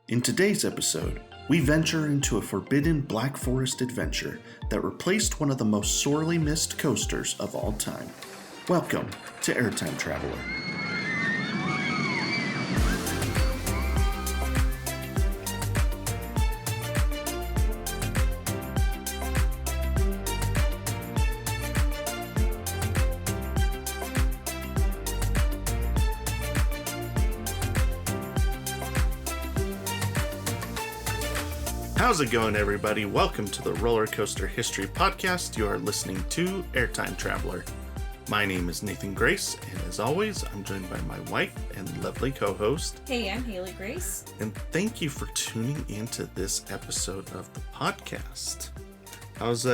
In today's episode, we venture into a forbidden Black Forest adventure that replaced one of the most sorely missed coasters of all time. Welcome to Airtime Traveler. How's it going, everybody? Welcome to the Roller Coaster History Podcast. You are listening to Airtime Traveler. My name is Nathan Grace, and as always, I'm joined by my wife and lovely co-host. Hey, I'm Haley Grace. And thank you for tuning into this episode of the podcast. How's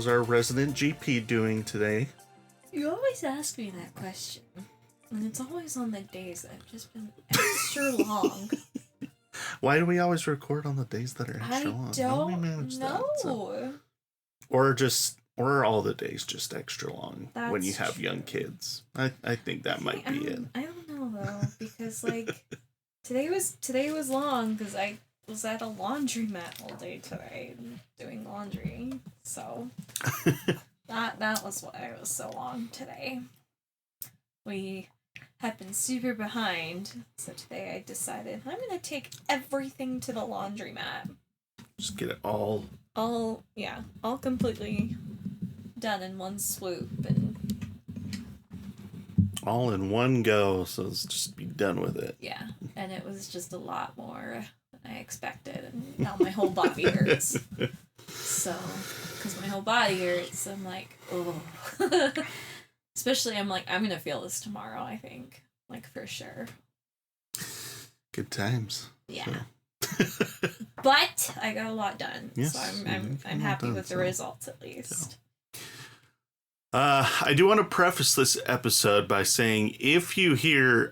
our resident GP doing today? You always ask me that question, and it's always on the days that have just been extra long. Why do we always record on the days that are extra long? I don't know. Or are all the days just extra long when you have true. Young kids? I think that might be it. I don't know though, because today was long because I was at a laundromat all day today doing laundry. So that was why it was so long today. We had been super behind, so today I decided I'm gonna take everything to the laundromat. Just get it all completely done in one swoop and all in one go, so let's just be done with it. Yeah, and it was just a lot more than I expected, and now my whole body hurts. So, because my whole body hurts, I'm like, oh. Especially, I'm gonna feel this tomorrow, I think. For sure. Good times. Yeah. So. But I got a lot done. Yes, so I'm happy with the results, at least. So. I do want to preface this episode by saying if you hear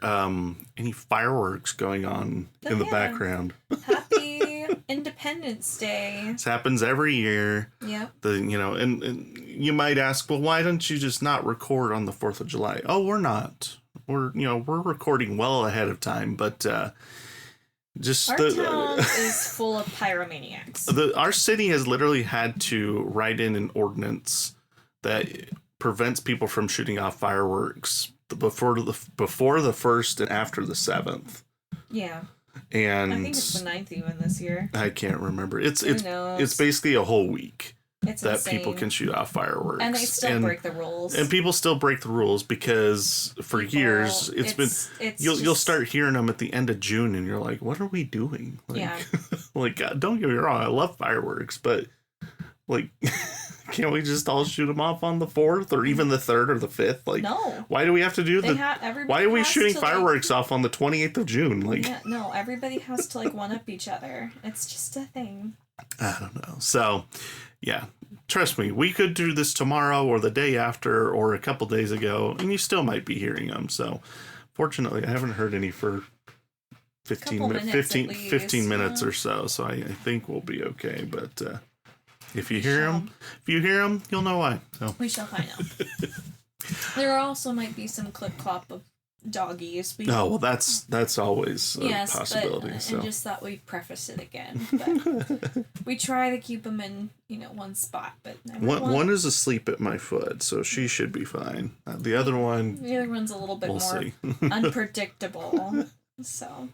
any fireworks going on in the background. Happy Independence Day. This happens every year. Yeah. And you might ask, well, why don't you just not record on the 4th of July? Oh, we're not. We're recording well ahead of time, but our town is full of pyromaniacs. Our city has literally had to write in an ordinance that prevents people from shooting off fireworks before the 1st and after the 7th. Yeah. And I think it's the 9th even this year. I can't remember. It's basically a whole week that insane. People can shoot off fireworks. And they still break the rules. And people still break the rules because for years you'll start hearing them at the end of June and you're like, what are we doing? Yeah. God, don't get me wrong, I love fireworks, but can't we just all shoot them off on the 4th or even the 3rd or the 5th? No. Why do we have to do why are we shooting fireworks off on the 28th of June? No, everybody has to one-up each other. It's just a thing. I don't know. So, yeah, trust me, we could do this tomorrow or the day after or a couple days ago, and you still might be hearing them. So, fortunately, I haven't heard any for 15 minutes or so. So I think we'll be okay. But if you hear them, you'll know why. So. We shall find out. There also might be some clip-clop of doggies. That's always a possibility. And just thought we'd preface it again. But we try to keep them in, one spot. But one is asleep at my foot, so she should be fine. The other one's a little bit more unpredictable. So.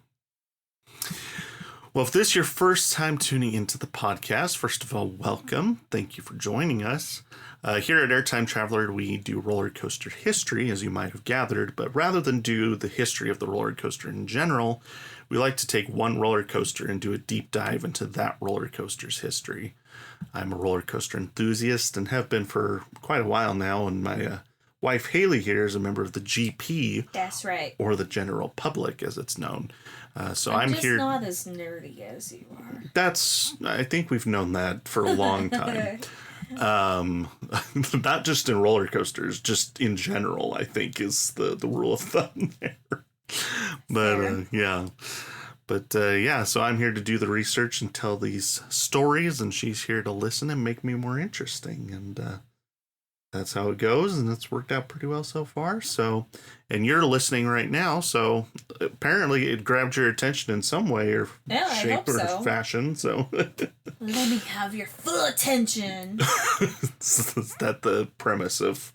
Well, if this is your first time tuning into the podcast, first of all, welcome. Thank you for joining us. Here at Airtime Traveler, we do roller coaster history, as you might have gathered, but rather than do the history of the roller coaster in general, we like to take one roller coaster and do a deep dive into that roller coaster's history. I'm a roller coaster enthusiast and have been for quite a while now, and my wife Haley here is a member of the GP. That's right. Or the general public, as it's known. So I'm here. Not as nerdy as you are. I think we've known that for a long time. Not just in roller coasters, just in general, I think is the rule of thumb there. But yeah. But so I'm here to do the research and tell these stories, and she's here to listen and make me more interesting. And that's how it goes, and it's worked out pretty well so far. So, and you're listening right now, so apparently it grabbed your attention in some way or shape or fashion. So let me have your full attention. Is that the premise of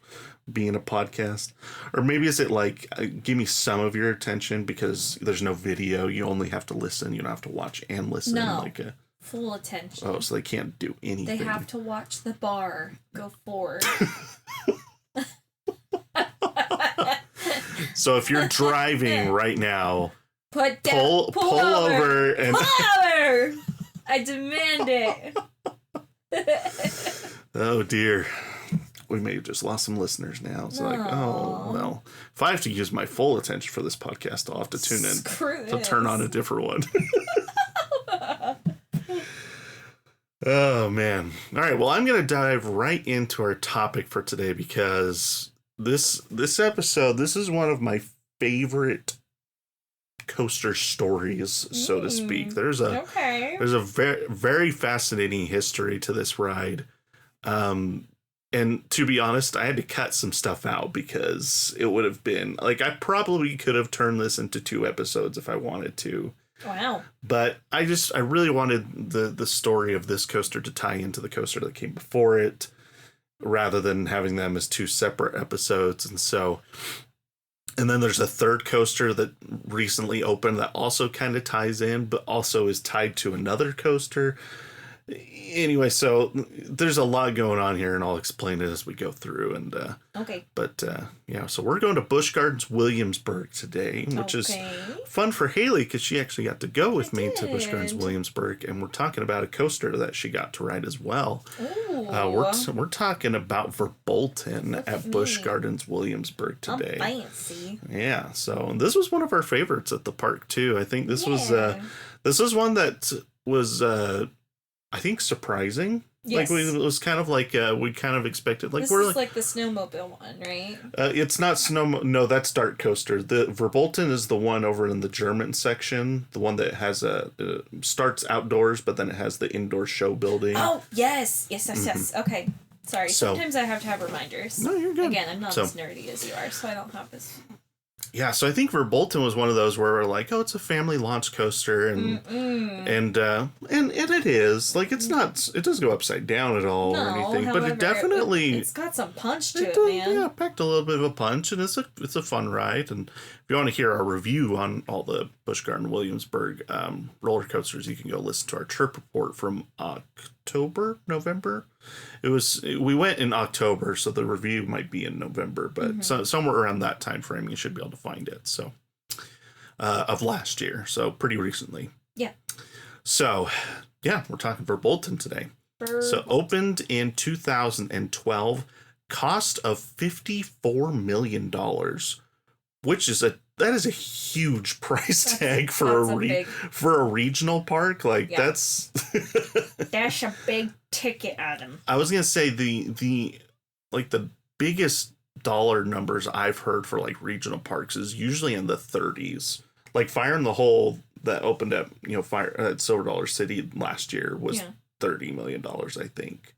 being a podcast? Or maybe is it like, give me some of your attention because there's no video, you only have to listen, you don't have to watch and listen. No. Like a full attention. Oh, so they can't do anything. They have to watch the bar go forward. So if you're driving right now, pull over and pull over. I demand it. Oh dear. We may have just lost some listeners now. It's like, oh, well, if I have to use my full attention for this podcast, I'll have to tune in. To turn on a different one. Oh, man. All right. Well, I'm going to dive right into our topic for today because this episode, this is one of my favorite coaster stories, so to speak. There's a very, very fascinating history to this ride. And to be honest, I had to cut some stuff out because it would have been like, I probably could have turned this into 2 episodes if I wanted to. Wow. But I really wanted the story of this coaster to tie into the coaster that came before it rather than having them as 2 separate episodes. And then there's a third coaster that recently opened that also kind of ties in, but also is tied to another coaster. Anyway, so there's a lot going on here, and I'll explain it as we go through. And okay. But yeah, so we're going to Busch Gardens Williamsburg today, which is fun for Haley because she actually got to go with me to Busch Gardens Williamsburg, and we're talking about a coaster that she got to ride as well. We're talking about Verbolten at Busch Gardens Williamsburg today. I'm fancy. Yeah, so this was one of our favorites at the park too. I think this was one that was. I think surprising. Yes. Like it was kind of like we kind of expected. Like this we're is like the snowmobile one, right? It's not No, that's Dart Coaster. The Verbolten is the one over in the German section. The one that has starts outdoors, but then it has the indoor show building. Oh yes. Okay, sorry. Sometimes I have to have reminders. No, you're good. Again, I'm not as nerdy as you are, so I don't have this. Yeah, so I think Verbolten was one of those where we're like, oh, it's a family launch coaster, and it is like it doesn't go upside down at all or anything, however, but it definitely it's got some punch to it, man. Yeah, packed a little bit of a punch, and it's a fun ride. And if you want to hear our review on all the Busch Gardens Williamsburg roller coasters, you can go listen to our trip report from November. We went in October, so the review might be in November, but somewhere around that time frame you should be able to find it. So of last year, so pretty recently. Yeah. So yeah, we're talking Verbolten today. So opened in 2012, cost of $54 million, which is that is a huge price tag for a regional park. Like that's a big ticket, Adam. I was gonna say the biggest dollar numbers I've heard for like regional parks is usually in the 30s. Like Fire in the Hole that opened up, Fire at Silver Dollar City last year was $30 million, I think,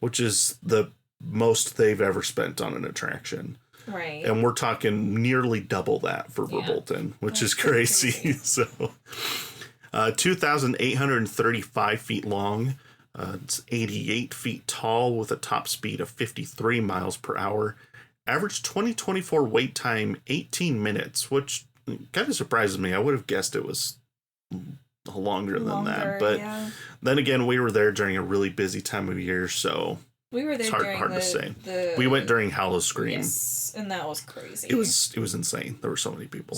which is the most they've ever spent on an attraction. Right. And we're talking nearly double that for Verbolten, which is crazy. So 2,835 feet long. It's 88 feet tall with a top speed of 53 miles per hour. Average 2024 wait time 18 minutes, which kind of surprises me. I would have guessed it was longer than that. But then again, we were there during a really busy time of year, so we were there it's hard to say. We went during Howl-O-Scream. Yes, and that was crazy. It was insane. There were so many people.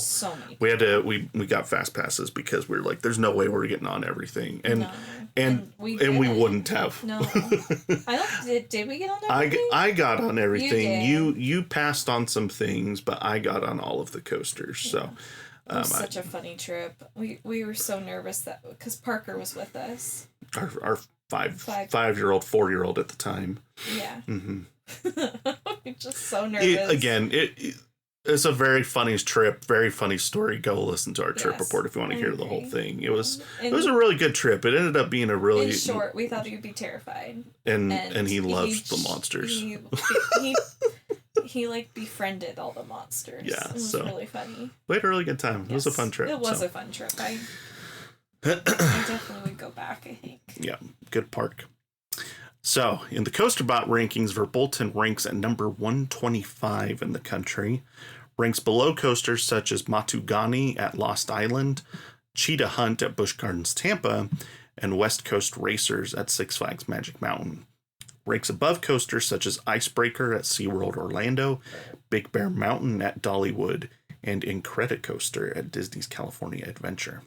We had to we got fast passes because we were like, there's no way we're getting on everything. And we wouldn't have. No. Did we get on everything? I got on everything. You passed on some things, but I got on all of the coasters. So it was such a funny trip. We were so nervous because Parker was with us. Our 5-year-old, 4-year-old at the time. Yeah. Mm-hmm. Just so nervous. It's a very funny trip, very funny story. Go listen to our trip report if you want to hear the whole thing. It was a really good trip. It ended up being a really... In short, we thought he would be terrified. And he loved the monsters. He like befriended all the monsters. Yeah, it was really funny. We had a really good time. It was a fun trip. It was a fun trip. I definitely would go back, I think. Yeah, good park. So, in the CoasterBot rankings, Verbolten ranks at number 125 in the country. Ranks below coasters such as Matugani at Lost Island, Cheetah Hunt at Busch Gardens Tampa, and West Coast Racers at Six Flags Magic Mountain. Ranks above coasters such as Icebreaker at SeaWorld Orlando, Big Bear Mountain at Dollywood, and Incredicoaster at Disney's California Adventure.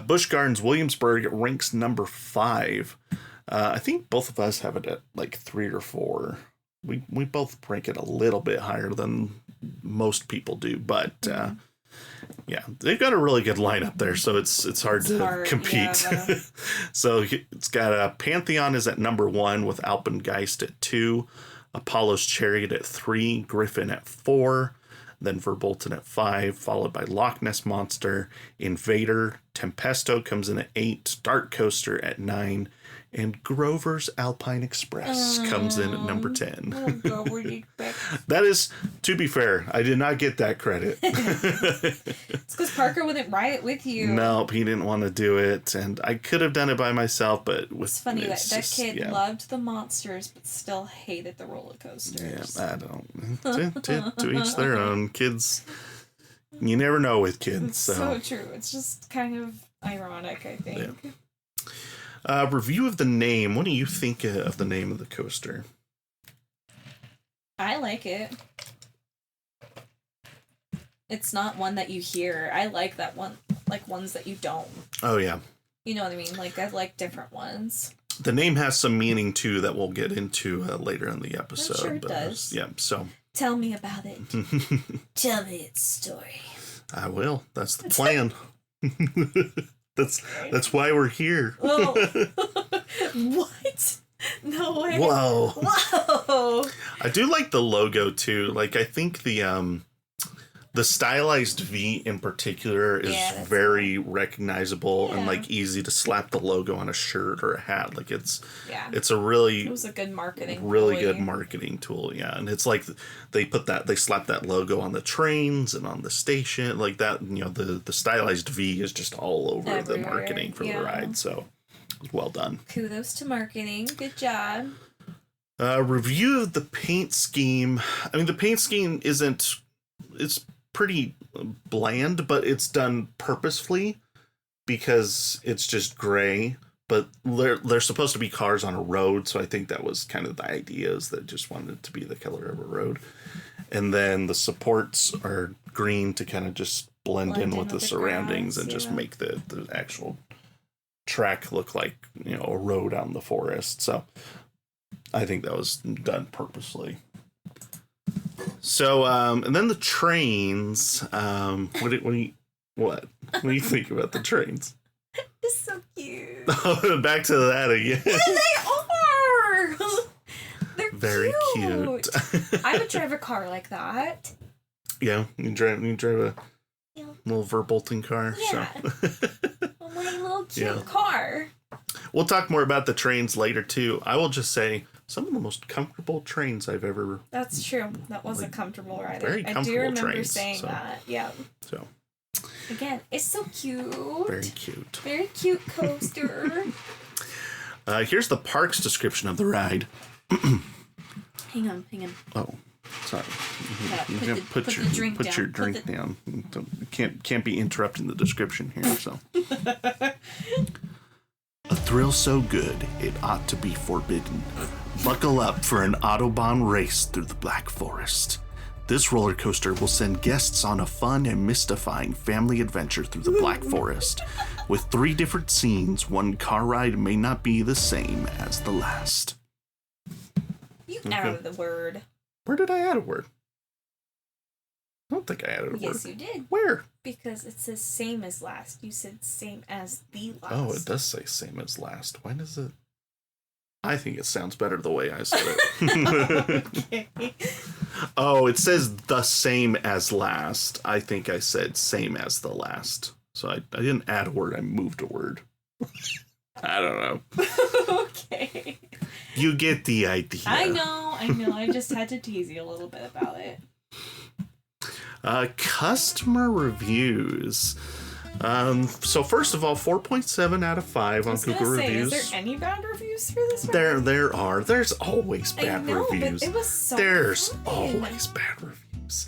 Busch Gardens Williamsburg ranks number 5. I think both of us have it at like 3 or 4. We both rank it a little bit higher than most people do, but yeah, they've got a really good lineup there, so it's hard to compete. Yeah. So it's got Pantheon is at number 1 with Alpengeist at 2, Apollo's Chariot at 3, Griffin at 4. Then Verbolten at 5, followed by Loch Ness Monster, Invader, Tempesto comes in at 8, Dark Coaster at 9, and Grover's Alpine Express comes in at number 10. That is, to be fair, I did not get that credit. It's because Parker wouldn't ride it with you. Nope, he didn't want to do it, and I could have done it by myself, but it's funny that kid loved the monsters but still hated the roller coasters. Yeah, I don't. To each their own. Kids, you never know with kids. It's so true. It's just kind of ironic, I think. Yeah. Review of the name. What do you think of the name of the coaster? I like it. It's not one that you hear. I like that one, like ones that you don't. Oh, yeah. You know what I mean? Like, I like different ones. The name has some meaning, too, that we'll get into later in the episode. I'm sure it does. Yeah, so. Tell me about it. Tell me its story. I will. That's the plan. That's why we're here. Whoa. What? No way. Whoa. I do like the logo too. Like, I think the stylized V in particular is very recognizable and like easy to slap the logo on a shirt or a hat. Like it was a good marketing good marketing tool. Yeah. And it's like they slap that logo on the trains and on the station like that. You know, the stylized V is just all over everywhere. The marketing for the ride. So it was well done. Kudos to marketing. Good job. Review of the paint scheme. I mean, the paint scheme it's pretty bland, but it's done purposefully because it's just gray, but they're supposed to be cars on a road, so I think that was kind of the idea, is that just wanted it to be the color of a road. And then the supports are green to kind of just blend in with the surroundings and just make the actual track look like, you know, a road out in the forest. So I think that was done purposely. So, and then the trains, what do you think about the trains? It's so cute. Back to that again. Yeah, they are. They're very cute. I would drive a car like that. Yeah, you drive a little Verbolten car. Yeah. So. My little cute car. We'll talk more about the trains later too. I will just say, some of the most comfortable trains I've ever... That's true. That was a comfortable ride. Very comfortable I do remember trains, saying that. Yeah. So. Again, it's so cute. Very cute. Very cute coaster. Here's the park's description of the ride. Hang on. Oh, sorry. Put your drink down. Can't be interrupting the description here. So. A thrill so good, it ought to be forbidden. Buckle up for an Autobahn race through the Black Forest. This roller coaster will send guests on a fun and mystifying family adventure through the Black Forest. With 3 different scenes, one car ride may not be the same as the last. You added the word. Where did I add a word? I don't think I added a word. Yes, you did. Where? Because it says same as last. You said same as the last. Oh, it does say same as last. Why does it? I think it sounds better the way I said it. Okay. Oh, it says the same as last. I think I said same as the last. So I didn't add a word. I moved a word. I don't know. Okay. You get the idea. I know. I just had to tease you a little bit about it. Customer reviews. So first of all, 4.7 out of 5 on Google reviews. Is there any bad reviews for this? There are. There's always bad reviews. But it was so There's fun. always bad reviews.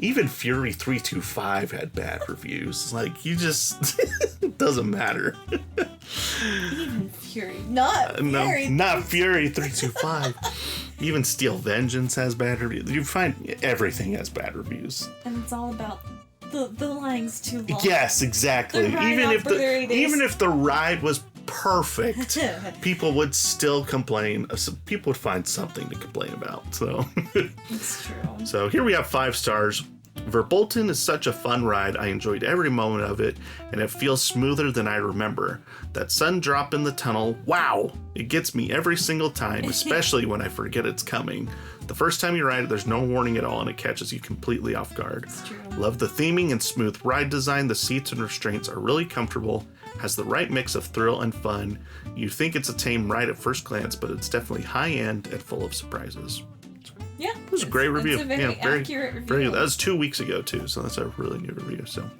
Even Fury 325 had bad reviews. Like, you just it doesn't matter. Even Fury, not Fury. No, not Fury 325. Even Steel Vengeance has bad reviews. You find everything has bad reviews. And it's all about the line's too long. Yes, exactly. Even if the ride was perfect, people would still complain. People would find something to complain about. So it's true. So here we have 5 stars. Verbolten is such a fun ride. I enjoyed every moment of it, and it feels smoother than I remember. That sun drop in the tunnel, wow! It gets me every single time, especially when I forget it's coming. The first time you ride it, there's no warning at all, and it catches you completely off guard. It's true. Love the theming and smooth ride design. The seats and restraints are really comfortable. Has the right mix of thrill and fun. You think it's a tame ride at first glance, but it's definitely high-end and full of surprises. Yeah, it was a great review. It's a very accurate review. That was 2 weeks ago too, so that's a really new review. So,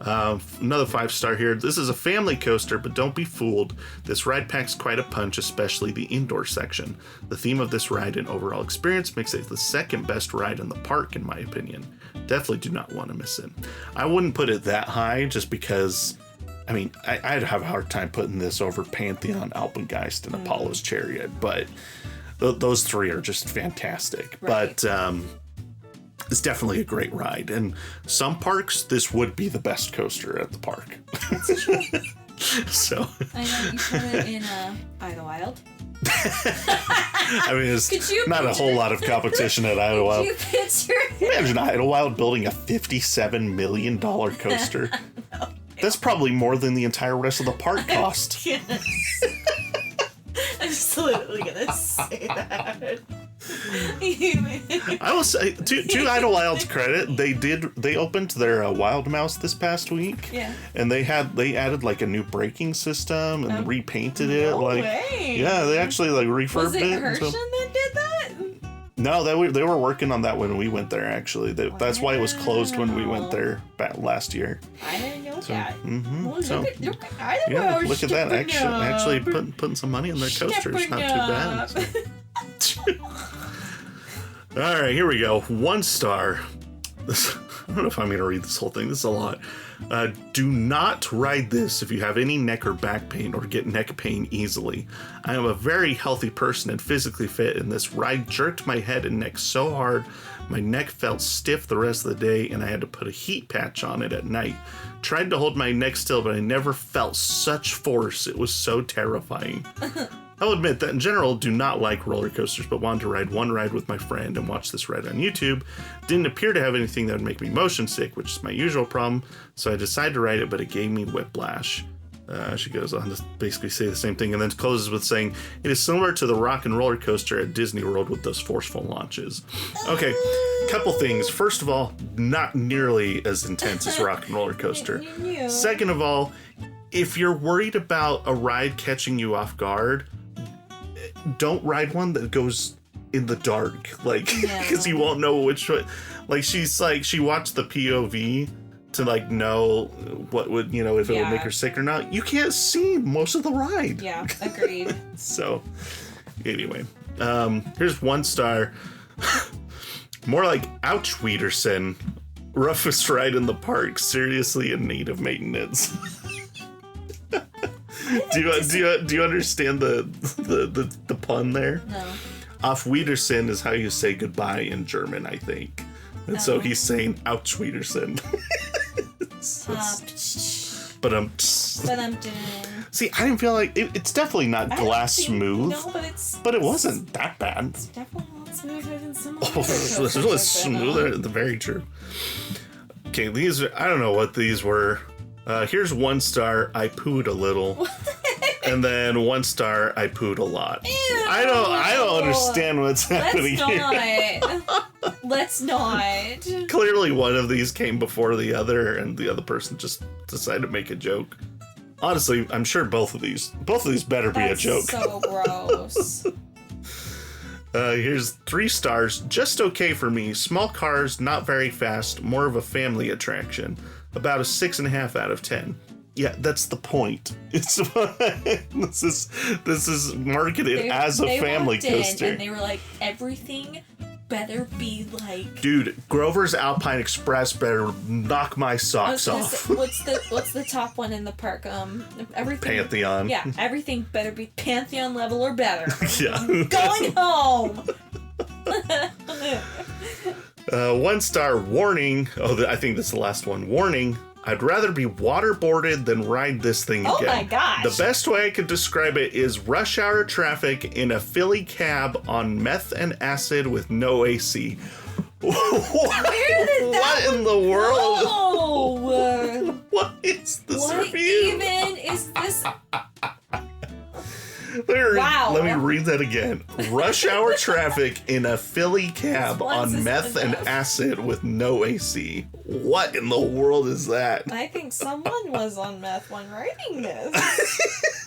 another 5-star here. This is a family coaster, but don't be fooled. This ride packs quite a punch, especially the indoor section. The theme of this ride and overall experience makes it the second best ride in the park, in my opinion. Definitely do not want to miss it. I wouldn't put it that high, just because. I mean, I'd have a hard time putting this over Pantheon, Alpengeist, and Apollo's Chariot, but those 3 are just fantastic. Right. But it's definitely a great ride. And some parks, this would be the best coaster at the park. That's true. So I know you put it in Idlewild. I mean, it's not a whole lot of competition at Idlewild. You picture Imagine Idlewild building a $57 million coaster. No. That's probably more than the entire rest of the park cost. I'm just literally gonna say that. I will say, to Idlewild's credit, they opened their Wild Mouse this past week. Yeah. And they added like a new braking system and repainted it. No like, way. Yeah, they actually like refurbed it. Was it Hershon that did that? No, they were working on that when we went there. Actually, that's why it was closed when we went there back last year. I didn't know that. Mm-hmm. Well, so, look at that actually putting some money in their coasters. Not too bad. So. All right, here we go. 1 star. I don't know if I'm going to read this whole thing. This is a lot. Do not ride this if you have any neck or back pain or get neck pain easily. I am a very healthy person and physically fit, and this ride jerked my head and neck so hard my neck felt stiff the rest of the day, and I had to put a heat patch on it at night. Tried to hold my neck still, but I never felt such force. It was so terrifying. I'll admit that in general, do not like roller coasters, but wanted to ride one ride with my friend and watch this ride on YouTube. Didn't appear to have anything that would make me motion sick, which is my usual problem, so I decided to ride it, but it gave me whiplash. She goes on to basically say the same thing and then closes with saying, it is similar to the rock and roller coaster at Disney World with those forceful launches. Okay, couple things. First of all, not nearly as intense as rock and roller coaster. Second of all, if you're worried about a ride catching you off guard, don't ride one that goes in the dark, like, because you won't know which way. Like, she watched the POV to like know what would, if it would make her sick or not. You can't see most of the ride. Yeah, agreed. So anyway, here's 1 star. More like ouch, Wiedersen. Roughest ride in the park, seriously in need of maintenance. Do you understand the pun there? No. Auf Wiedersehen is how you say goodbye in German, I think. And so he's saying ouch, Wiedersehen. See, I didn't feel like it's definitely not glass smooth. No, but it wasn't that bad. It's definitely a lot smoother than some other. This was smoother. Very true. Okay, I don't know what these were. Here's 1 star. I pooed a little. And then 1 star, I pooed a lot. Ew. I don't understand what's happening here. Let's not. Clearly one of these came before the other, and the other person just decided to make a joke. Honestly, I'm sure both of these better be a joke. So gross. Here's 3 stars. Just okay for me. Small cars, not very fast, more of a family attraction. About a 6.5 out of 10. Yeah, that's the point. It's this is marketed as a family coaster. And they were like, everything better be like. Dude, Grover's Alpine Express better knock my socks off. What's the top one in the park? Everything. Pantheon. Yeah, everything better be Pantheon level or better. Yeah. I'm going home. 1 star. Warning. Oh, I think that's the last one. Warning. I'd rather be waterboarded than ride this thing again. Oh my gosh. The best way I could describe it is rush hour traffic in a Philly cab on meth and acid with no AC. What in the world? No. What is this What review? even is this? Let me read that again. Rush hour traffic in a Philly cab on meth and acid with no AC. What in the world is that? I think someone was on meth when writing this.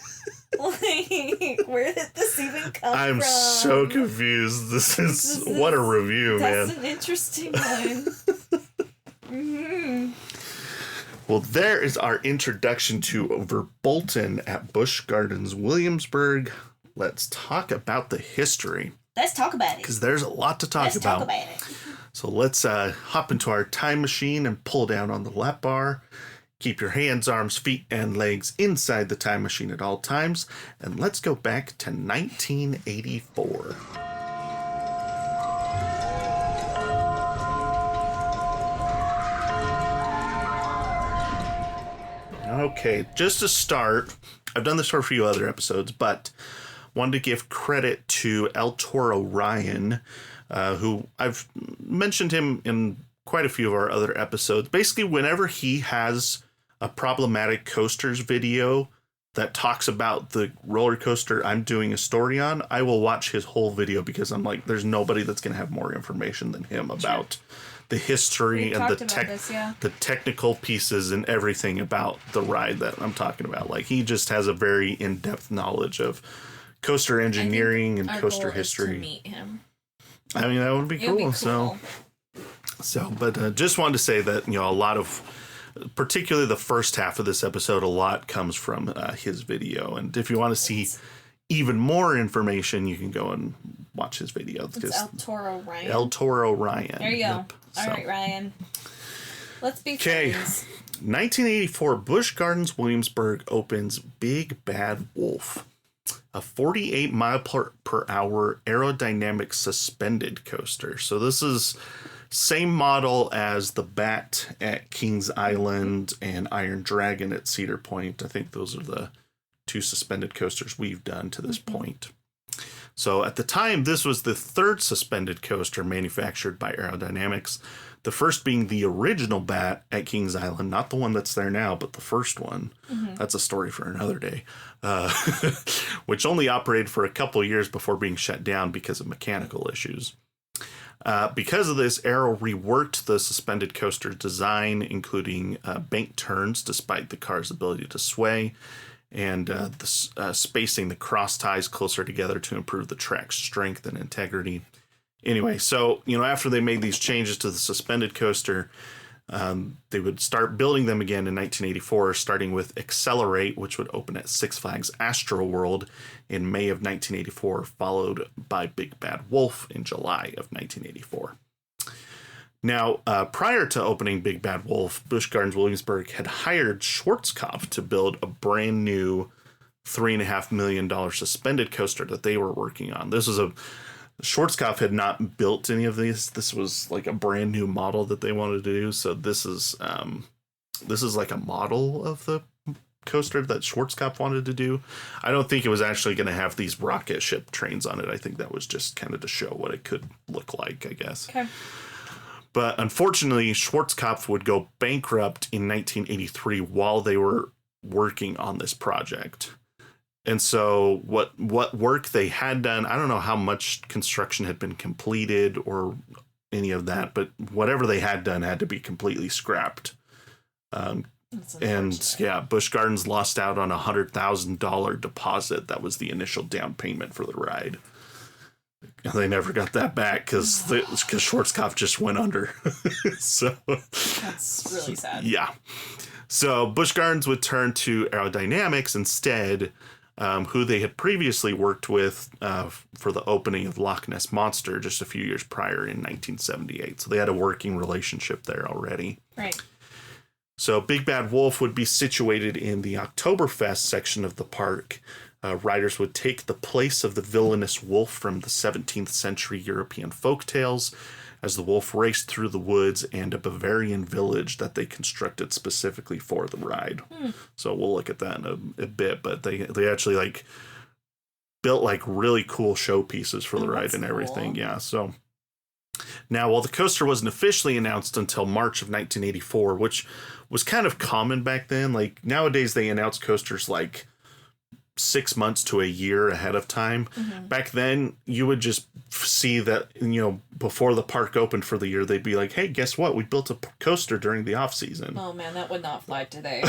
Like, where did this even come from? I'm so confused. This is what a review, man. That's an interesting one. Mm-hmm. Well, there is our introduction to Verbolten at Busch Gardens Williamsburg. Let's talk about the history. Let's talk about it. Because there's a lot to talk about. Let's talk about it. So let's hop into our time machine and pull down on the lap bar. Keep your hands, arms, feet, and legs inside the time machine at all times. And let's go back to 1984. Okay, just to start, I've done this for a few other episodes, but wanted to give credit to El Toro Ryan, who I've mentioned him in quite a few of our other episodes. Basically, whenever he has a problematic coasters video that talks about the roller coaster I'm doing a story on, I will watch his whole video because I'm like, there's nobody that's going to have more information than him about the history and the technical pieces and everything about the ride that I'm talking about. Like, he just has a very in-depth knowledge of coaster engineering and coaster history. To meet him. I mean, that would be cool. But just wanted to say that, a lot of, particularly the first half of this episode, a lot comes from his video. And if you want to see even more information, you can go and watch his video. It's El Toro Ryan. El Toro Ryan. There you go. All right, Ryan. Let's be friends. 1984, Busch Gardens Williamsburg opens Big Bad Wolf, a 48 mile per hour aerodynamic suspended coaster. So this is same model as the Bat at Kings Island and Iron Dragon at Cedar Point. I think those are the 2 suspended coasters we've done to this point. So at the time, this was the 3rd suspended coaster manufactured by Aerodynamics. The first being the original Bat at Kings Island, not the one that's there now, but the first one. Mm-hmm. That's a story for another day. Which only operated for a couple of years before being shut down because of mechanical issues. Because of this, Aero reworked the suspended coaster design, including bank turns, despite the car's ability to sway, and spacing the cross ties closer together to improve the track's strength and integrity. Anyway, so, after they made these changes to the suspended coaster, they would start building them again in 1984, starting with Accelerate, which would open at Six Flags Astro World in May of 1984, followed by Big Bad Wolf in July of 1984. Now, prior to opening Big Bad Wolf, Busch Gardens Williamsburg had hired Schwarzkopf to build a brand new $3.5 million suspended coaster that they were working on. Schwarzkopf had not built any of these. This was like a brand new model that they wanted to do. So this is like a model of the coaster that Schwarzkopf wanted to do. I don't think it was actually going to have these rocket ship trains on it. I think that was just kind of to show what it could look like, I guess. Okay. But unfortunately, Schwarzkopf would go bankrupt in 1983 while they were working on this project. And so what work they had done, I don't know how much construction had been completed or any of that, but whatever they had done had to be completely scrapped. And yeah, Busch Gardens lost out on $100,000 deposit. That was the initial down payment for the ride. And they never got that back because Schwarzkopf just went under. So that's really sad. Yeah. So Busch Gardens would turn to Aerodynamics instead, who they had previously worked with for the opening of Loch Ness Monster just a few years prior in 1978. So they had a working relationship there already. Right. So Big Bad Wolf would be situated in the Oktoberfest section of the park. Riders would take the place of the villainous wolf from the 17th century European folktales as the wolf raced through the woods and a Bavarian village that they constructed specifically for the ride. So we'll look at that in a bit, but they actually like built like really cool showpieces for the ride and everything. Cool. Yeah. So now, while the coaster wasn't officially announced until March of 1984, which was kind of common back then, like nowadays they announce coasters like 6 months to a year ahead of time. Back then, you would just see that, before the park opened for the year, they'd be like, hey, guess what? We built a coaster during the off season. Oh man, that would not fly today.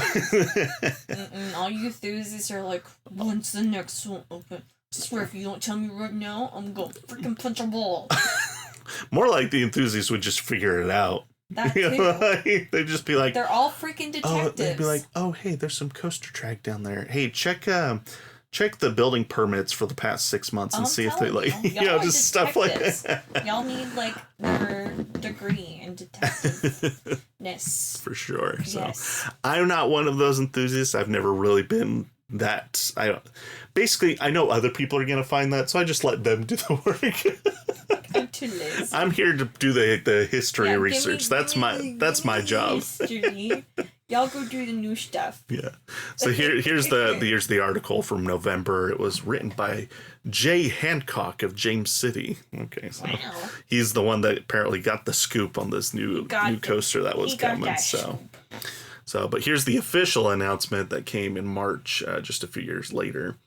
All you enthusiasts are like, when's the next one open? I swear if you don't tell me right now, I'm going to freaking punch a ball. More like the enthusiasts would just figure it out. That too. They'd just be like, they're all freaking detectives. They'd be like, oh, hey, there's some coaster track down there. Hey, check the building permits for the past 6 months and see if they like, just stuff like that. Y'all need like your degree in detectiveness. For sure. So yes. I'm not one of those enthusiasts. I've never really been that. I know other people are going to find that, so I just let them do the work. I'm here to do the history research. That's my job. History. Y'all go do the new stuff. Yeah. So here's the article from November. It was written by Jay Hancock of James City. Okay, so he's the one that apparently got the scoop on this new coaster that was coming. But here's the official announcement that came in March, just a few years later.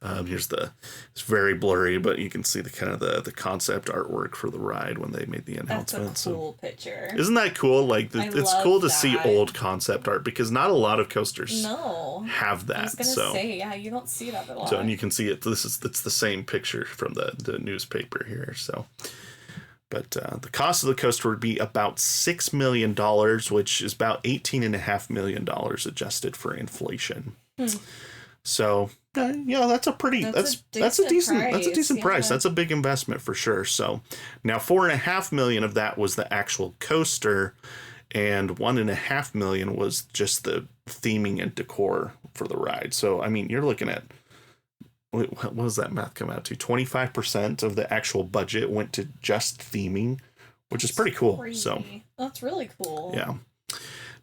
It's very blurry, but you can see the kind of the concept artwork for the ride when they made the announcement. That's a cool picture. Isn't that cool? Like it's cool to see old concept art because not a lot of coasters have that. I was gonna say, yeah, you don't see that at all. So and you can see it. It's the same picture from the newspaper here. So. But the cost of the coaster would be about $6 million, which is about $18.5 million adjusted for inflation. So that's a decent price. That's a big investment for sure. So now $4.5 million of that was the actual coaster, and $1.5 million was just the theming and decor for the ride. So I mean, you're looking at. What does that math come out to? 25% of the actual budget went to just theming, which is pretty cool. Crazy. So that's really cool. Yeah.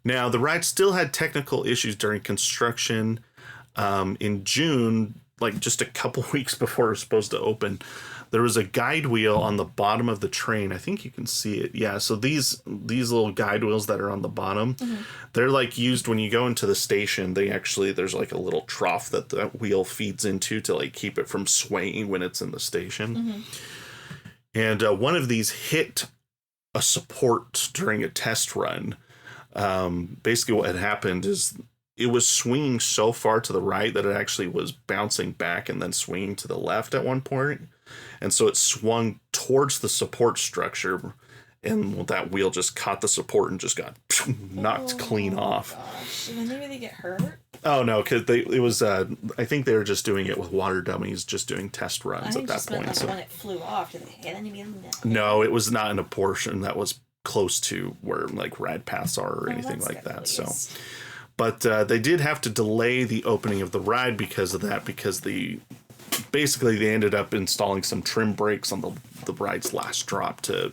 Now the ride still had technical issues during construction. In June, like just a couple weeks before it was supposed to open, there was a guide wheel on the bottom of the train. I think you can see it. Yeah. So these little guide wheels that are on the bottom, they're like used when you go into the station. There's like a little trough that the wheel feeds into to like keep it from swaying when it's in the station. And one of these hit a support during a test run. Basically what had happened is it was swinging so far to the right that it actually was bouncing back and then swinging to the left at one point. And so it swung towards the support structure, and that wheel just caught the support and just got knocked clean off. Gosh. And then maybe they get hurt? Oh, no, because I think they were just doing it with water dummies, just doing test runs at that point. So when it flew off, did they hit anything? No, it was not in a portion that was close to where like ride paths are or anything like that. So. But they did have to delay the opening of the ride because of that, because they ended up installing some trim brakes on the ride's last drop to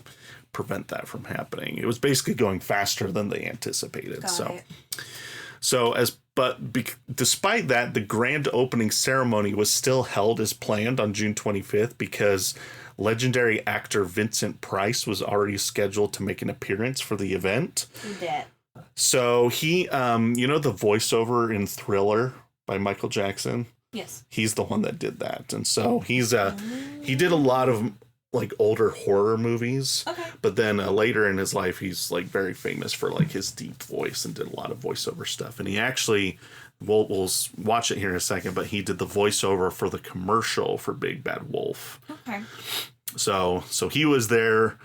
prevent that from happening. It was basically going faster than they anticipated. Despite that, the grand opening ceremony was still held as planned on June 25th because legendary actor Vincent Price was already scheduled to make an appearance for the event. So he, the voiceover in Thriller by Michael Jackson, Yes. He's the one that did that. And so he did a lot of like older horror movies. Okay. But then later in his life, he's like very famous for like his deep voice and did a lot of voiceover stuff. And he actually, we'll watch it here in a second, but he did the voiceover for the commercial for Big Bad Wolf. Okay. So he was there,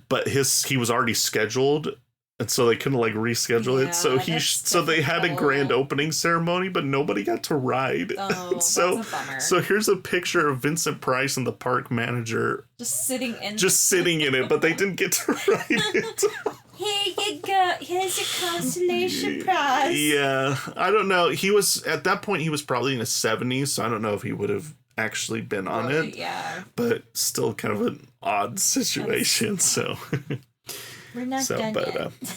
but he was already scheduled. And so they couldn't like reschedule it. So they had a grand opening ceremony, but nobody got to ride. Oh, that's a bummer. So here's a picture of Vincent Price and the park manager just sitting in it, but they didn't get to ride it. Here you go. Here's your consolation prize. Yeah, I don't know. He was at that point. He was probably in his 70s, so I don't know if he would have actually been on it. Yeah, but still kind of an odd situation. So. We're not done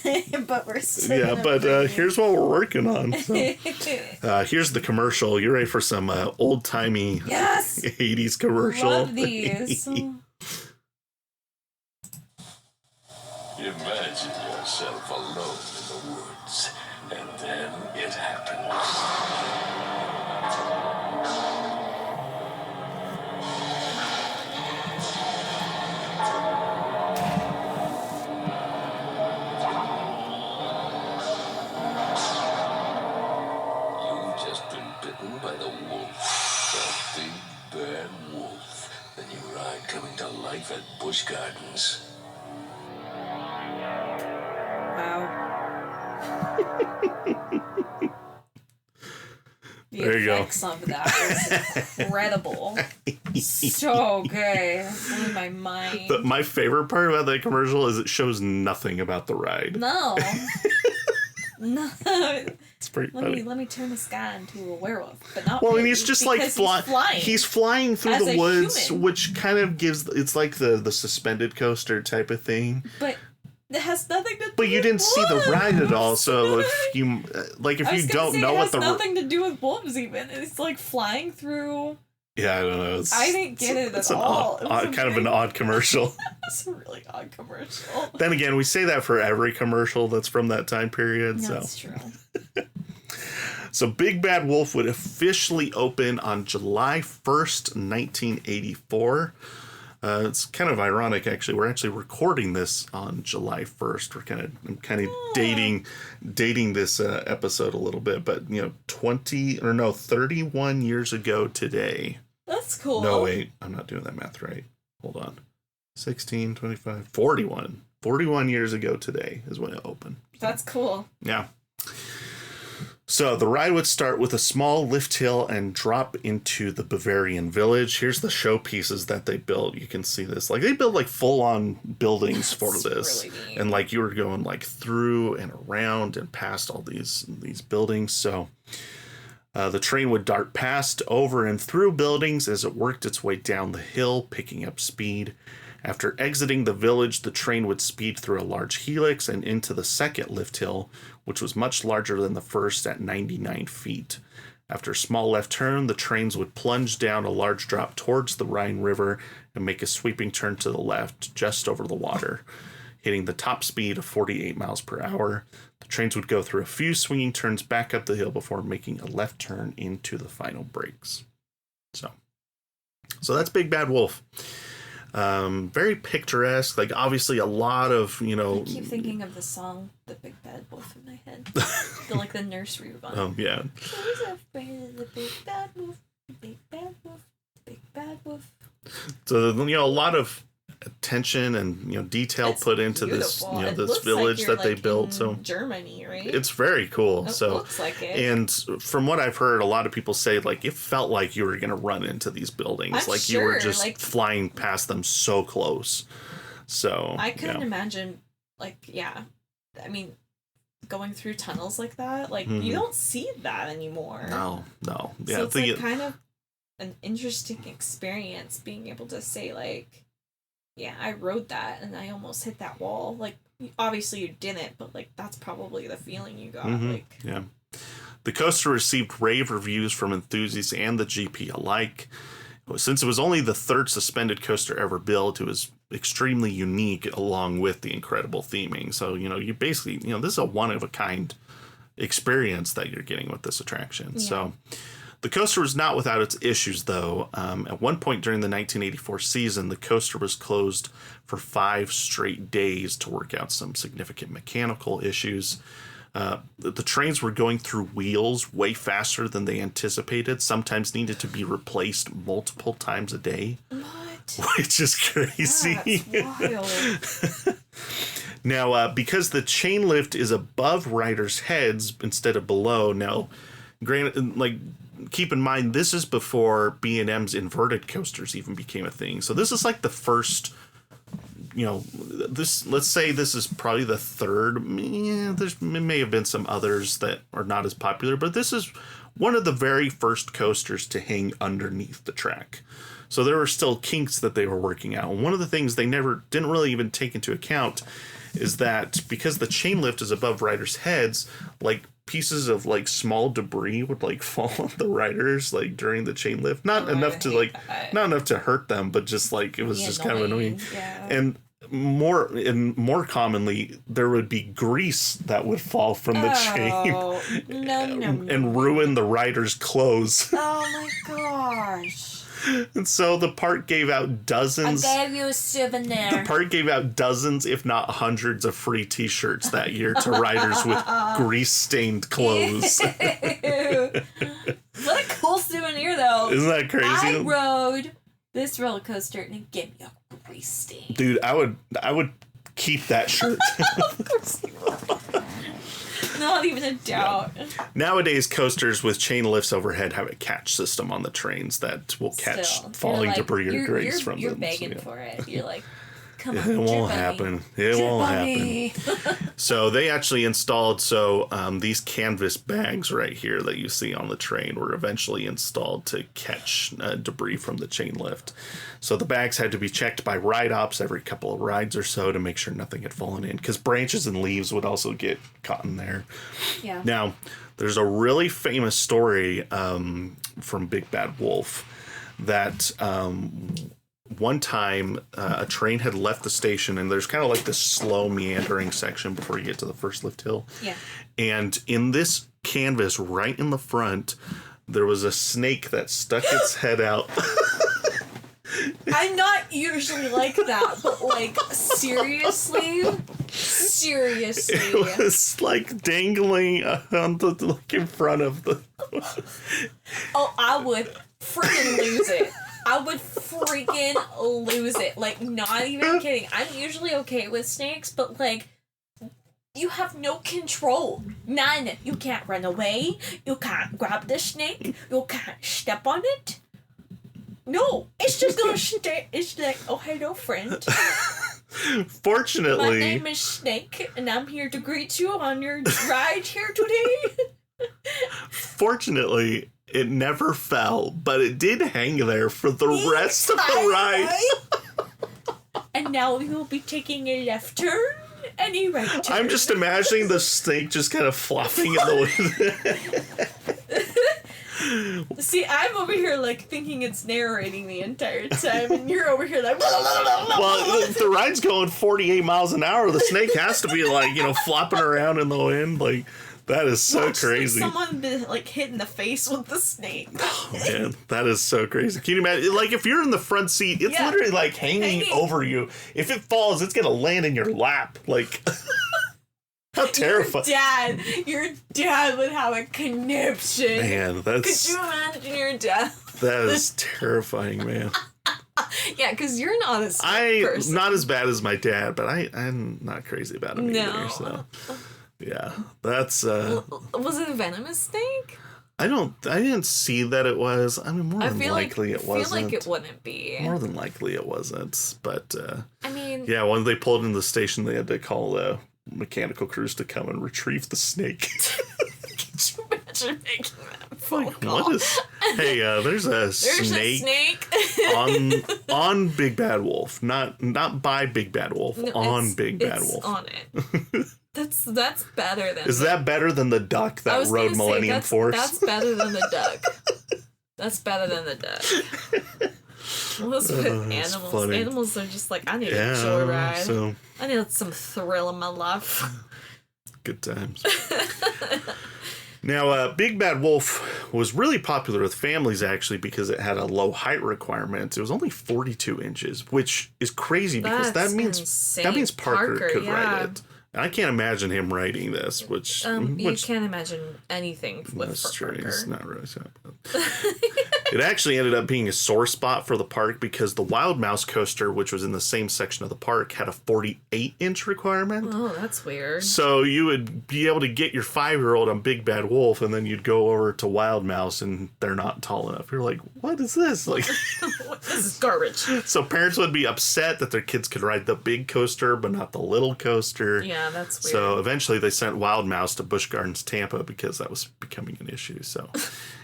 yet. But we're still. Yeah, but here's what we're working on. So, here's the commercial. You ready for some old-timey 80s commercial? Love these. Imagine yourself alone in the woods, and then it happens. By the wolf, the big bad wolf. The new ride coming to life at Busch Gardens. Wow. The there you go. effects of that was incredible. So good. Blew my mind. My favorite part about that commercial is it shows nothing about the ride. No. No. It's pretty funny. Let me turn this guy into a werewolf, but not. Well, really, and he's just like flying. He's flying through the woods, human. Which kind of gives it's like the suspended coaster type of thing. But it has nothing to do. But you didn't see the ride at all, so if you don't know what the nothing to do with wolves even. It's like flying through. Yeah, I don't know. I didn't get it at all. Kind of an odd commercial. It's a really odd commercial. Then again, we say that for every commercial that's from that time period. That's true. So Big Bad Wolf would officially open on July 1st, 1984. It's kind of ironic, actually. We're actually recording this on July 1st. I'm kind of dating this episode a little bit, but 31 years ago today. That's cool. No, wait, I'm not doing that math right. Hold on. 16, 25, 41. 41 years ago today is when it opened. That's cool. Yeah. So the ride would start with a small lift hill and drop into the Bavarian village. Here's the showpieces that they built. You can see this. Like they built like full-on buildings for this. Really neat. And like you were going like through and around and past all these buildings. So the train would dart past, over, and through buildings as it worked its way down the hill, picking up speed. After exiting the village, the train would speed through a large helix and into the second lift hill, which was much larger than the first at 99 feet. After a small left turn, the trains would plunge down a large drop towards the Rhine River and make a sweeping turn to the left, just over the water, hitting the top speed of 48 miles per hour. The trains would go through a few swinging turns back up the hill before making a left turn into the final brakes. So that's Big Bad Wolf. Very picturesque, like obviously a lot of, I keep thinking of the song The Big Bad Wolf in my head. the nursery rhyme. Yeah. Who's afraid of the big bad wolf? The big bad wolf. The big bad wolf. So a lot of attention and detail put into beautiful. this this village that they built. So Germany, right? It's very cool. It so looks like it. And from what I've heard, a lot of people say like it felt like you were gonna run into these buildings, you were just flying past them so close. So I couldn't imagine, going through tunnels like that. You don't see that anymore. No. Yeah, so it's kind of an interesting experience being able to say I rode that and I almost hit that wall. Obviously you didn't, but that's probably the feeling you got. Yeah. The coaster received rave reviews from enthusiasts and the GP alike. Since it was only the third suspended coaster ever built, it was extremely unique along with the incredible theming. So, you basically, this is a one-of-a-kind experience that you're getting with this attraction. Yeah. So The coaster was not without its issues, though. At one point during the 1984 season, the coaster was closed for 5 straight days to work out some significant mechanical issues. The trains were going through wheels way faster than they anticipated, sometimes needed to be replaced multiple times a day. What? Which is crazy. That's wild. Now, because the chain lift is above riders' heads instead of below, now, granted, like, keep in mind, this is before B&M's inverted coasters even became a thing. So this is like the first, let's say this is probably the third. Yeah, there may have been some others that are not as popular, but this is one of the very first coasters to hang underneath the track. So there were still kinks that they were working out. And one of the things they didn't really even take into account is that because the chain lift is above riders' heads, like pieces of like small debris would like fall on the riders like during the chain lift. Not enough to hurt them, but just like it was just kind of annoying. Yeah. And more commonly, there would be grease that would fall from the chain and ruin the rider's clothes. Oh my gosh. And so the park gave out dozens. I gave you a souvenir. The park gave out dozens, if not hundreds, of free T-shirts that year to riders with grease-stained clothes. What a cool souvenir, though. Isn't that crazy? I rode this roller coaster and it gave me a grease stain. Dude, I would keep that shirt. Of course you would. Not even a doubt. Yeah. Nowadays, coasters with chain lifts overhead have a catch system on the trains that will catch falling debris or grease from them. You're begging for it. You're like, come on. It won't happen. It won't happen. So they actually installed, these canvas bags right here that you see on the train were eventually installed to catch debris from the chain lift. So the bags had to be checked by ride ops every couple of rides or so to make sure nothing had fallen in, because branches and leaves would also get caught in there. Yeah. Now, there's a really famous story from Big Bad Wolf that one time a train had left the station, and there's kind of like this slow meandering section before you get to the first lift hill. Yeah. And in this canvas right in the front, there was a snake that stuck its head out. I'm not usually like that, but like seriously. It was like dangling on in front of the. Oh, I would freaking lose it. I would freaking lose it. Like, not even kidding. I'm usually okay with snakes, but like, you have no control. None. You can't run away. You can't grab the snake. You can't step on it. No, it's just gonna stay. It's like, oh, hello, friend. Fortunately, my name is Snake, and I'm here to greet you on your ride here today. Fortunately, it never fell, but it did hang there for the rest of the ride. And now we will be taking a left turn and a right turn. I'm just imagining the snake just kind of flopping in the wind. See, I'm over here like thinking it's narrating the entire time, and you're over here like. Well, if the ride's going 48 miles an hour, the snake has to be like, flopping around in the wind. Like, that is so crazy. Someone been like hit in the face with the snake. Oh man, that is so crazy. Can you imagine? Like, if you're in the front seat, it's literally like hanging over you. If it falls, it's gonna land in your lap. Like. How terrifying. Your dad would have a conniption. Man, that's... Could you imagine your dad? That is terrifying, man. Yeah, because you're not a snake person. Not as bad as my dad, but I'm not crazy about him either, so... Yeah, that's... Was it a venomous snake? I didn't see that it was. I mean, more than likely it wasn't. I feel like it wouldn't be. More than likely it wasn't, but... I mean... Yeah, when they pulled into the station, they had to call mechanical crews to come and retrieve the snake. Could you imagine making that phone call? What is... Hey, there's a snake on Big Bad Wolf. Not by Big Bad Wolf. No, on Big Bad Wolf. On it. That's better than... Is that better than the duck that rode Millennium Force? That's better than the duck. That's better than the duck. What's with animals? Funny. Animals are just like, I need a joyride. So, I need some thrill in my life. Good times. Now, Big Bad Wolf was really popular with families, actually, because it had a low height requirement. It was only 42 inches, which is crazy because That's that means insane. Parker could yeah. write it. I can't imagine him writing this, you can't imagine anything with that's true. Parker. It's not really so. It actually ended up being a sore spot for the park because the Wild Mouse coaster, which was in the same section of the park, had a 48-inch requirement. Oh, that's weird. So you would be able to get your 5-year-old on Big Bad Wolf, and then you'd go over to Wild Mouse, and they're not tall enough. You're like, what is this? Like, this is garbage. So parents would be upset that their kids could ride the big coaster, but not the little coaster. Yeah, that's weird. So eventually they sent Wild Mouse to Busch Gardens, Tampa, because that was becoming an issue. So,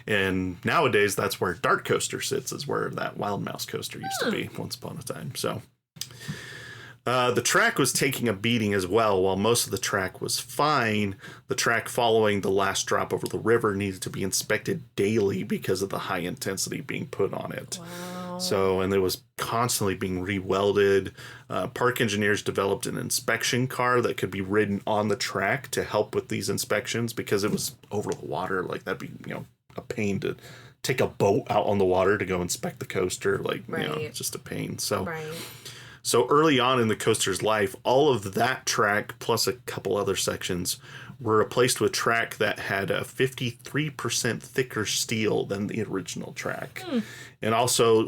and nowadays that's where Dart Coaster sits, is where that Wild Mouse coaster used to be once upon a time. So the track was taking a beating as well. While most of the track was fine, the track following the last drop over the river needed to be inspected daily because of the high intensity being put on it. Wow. So, and it was constantly being re-welded. Park engineers developed an inspection car that could be ridden on the track to help with these inspections because it was over the water. Like, that'd be, a pain to take a boat out on the water to go inspect the coaster. Like, it's just a pain. So, So early on in the coaster's life, all of that track plus a couple other sections were replaced with track that had a 53% thicker steel than the original track. And also,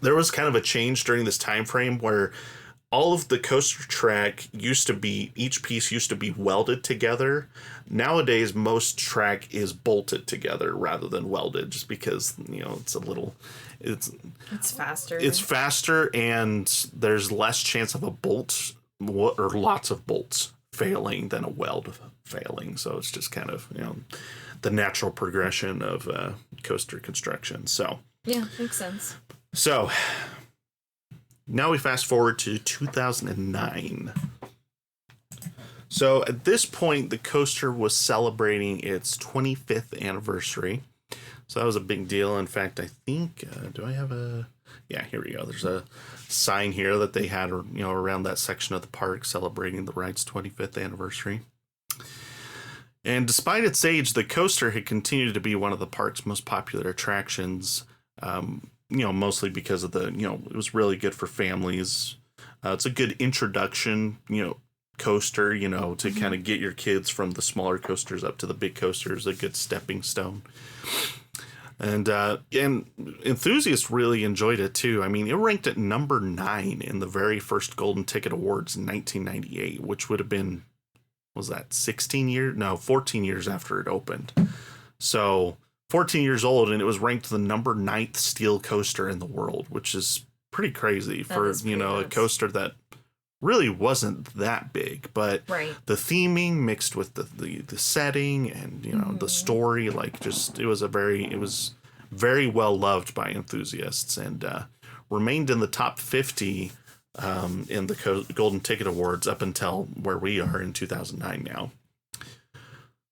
there was kind of a change during this time frame where all of the coaster track each piece used to be welded together. Nowadays, most track is bolted together rather than welded, just because, it's faster. It's faster, and there's less chance of a bolt or lots of bolts failing than a weld failing. So it's just kind of, the natural progression of coaster construction. So yeah, makes sense. So now we fast forward to 2009. So at this point, the coaster was celebrating its 25th anniversary. So that was a big deal. In fact, I think, do I have a... Yeah, here we go. There's a sign here that they had, around that section of the park celebrating the ride's 25th anniversary. And despite its age, the coaster had continued to be one of the park's most popular attractions, mostly because of it was really good for families. It's a good introduction, coaster, to kind of get your kids from the smaller coasters up to the big coasters, a good stepping stone. And enthusiasts really enjoyed it too. I mean, it ranked at number 9 in the very first Golden Ticket Awards in 1998, which would have been, 14 years after it opened. So 14 years old, and it was ranked the number 9th steel coaster in the world, which is pretty crazy for, a coaster that really wasn't that big, but the theming mixed with the setting and, the story, it was very well loved by enthusiasts, and remained in the top 50 in the Golden Ticket Awards up until where we are in 2009 now.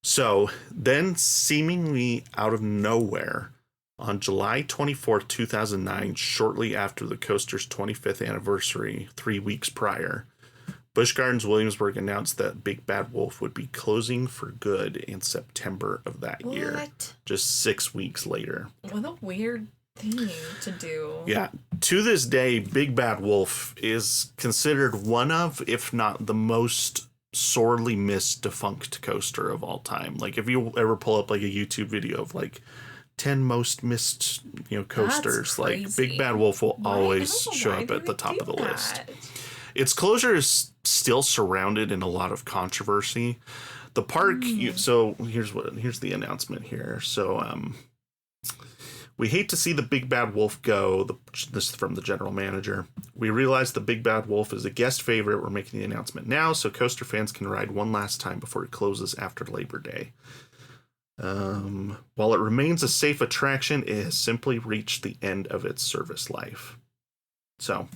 So then, seemingly out of nowhere, on July 24th, 2009, shortly after the coaster's 25th anniversary, 3 weeks prior, Busch Gardens Williamsburg announced that Big Bad Wolf would be closing for good in September of that year. Just 6 weeks later. What a weird thing to do. Yeah. To this day, Big Bad Wolf is considered one of, if not the most sorely missed defunct coaster of all time. Like, if you ever pull up a YouTube video of 10 most missed coasters, Big Bad Wolf will always show up at the top of the list. Its closure is still surrounded in a lot of controversy. The park, so here's the announcement here. So we hate to see the Big Bad Wolf go. This is from the general manager. We realize the Big Bad Wolf is a guest favorite. We're making the announcement now so coaster fans can ride one last time before it closes after Labor Day. While it remains a safe attraction, it has simply reached the end of its service life. So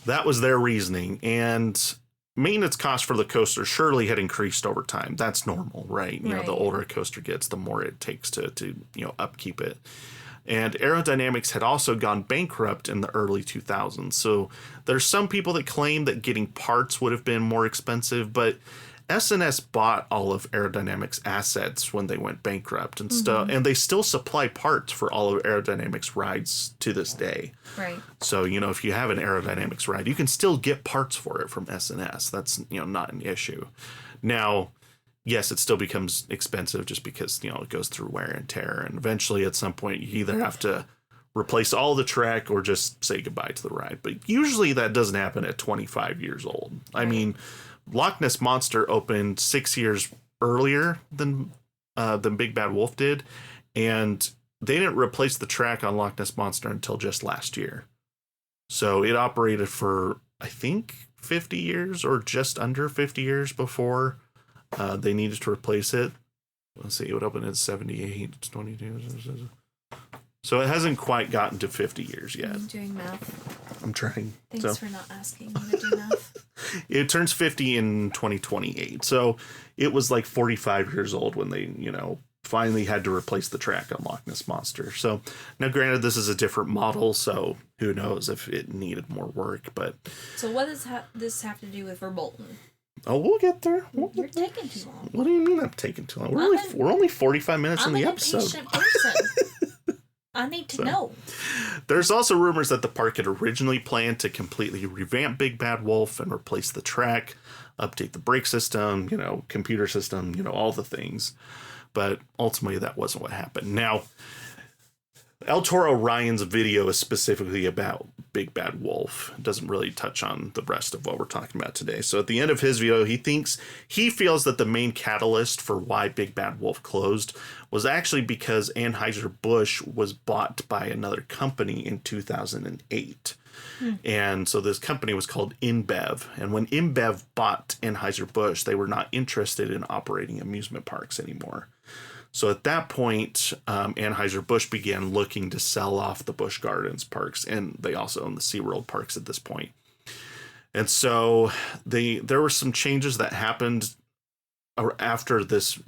that was their reasoning, and maintenance costs for the coaster surely had increased over time. That's normal, right? The older a coaster gets, the more it takes to upkeep it. And aerodynamics had also gone bankrupt in the early 2000s. So there's some people that claim that getting parts would have been more expensive, but S&S bought all of Aerodynamics assets when they went bankrupt and stuff, and they still supply parts for all of Aerodynamics rides to this day. Right. So, if you have an Aerodynamics ride, you can still get parts for it from S&S. That's, not an issue. Now, yes, it still becomes expensive just because, it goes through wear and tear. And eventually at some point you either have to replace all the track or just say goodbye to the ride. But usually that doesn't happen at 25 years old. I mean, Loch Ness Monster opened 6 years earlier than Big Bad Wolf did. And they didn't replace the track on Loch Ness Monster until just last year. So it operated for, I think, 50 years or just under 50 years before they needed to replace it. Let's see, it would open in 78, 22. So it hasn't quite gotten to 50 years yet. I'm doing math. I'm trying. Thanks for not asking me to do math. It turns 50 in 2028. So it was like 45 years old when they, finally had to replace the track on Loch Ness Monster. So now granted, this is a different model, so who knows if it needed more work, but... So what does this have to do with Verbolten? Oh, we'll get there. You're taking too long. What do you mean I'm taking too long? We're only 45 minutes in the episode. I'm an impatient person. I need to know. There's also rumors that the park had originally planned to completely revamp Big Bad Wolf and replace the track, update the brake system, computer system, all the things. But ultimately that wasn't what happened. Now, El Toro Ryan's video is specifically about Big Bad Wolf. It doesn't really touch on the rest of what we're talking about today. So at the end of his video, he feels that the main catalyst for why Big Bad Wolf closed was actually because Anheuser-Busch was bought by another company in 2008. And so this company was called InBev. And when InBev bought Anheuser-Busch, they were not interested in operating amusement parks anymore. So at that point, Anheuser-Busch began looking to sell off the Busch Gardens parks, and they also own the SeaWorld parks at this point. And so there were some changes that happened after this,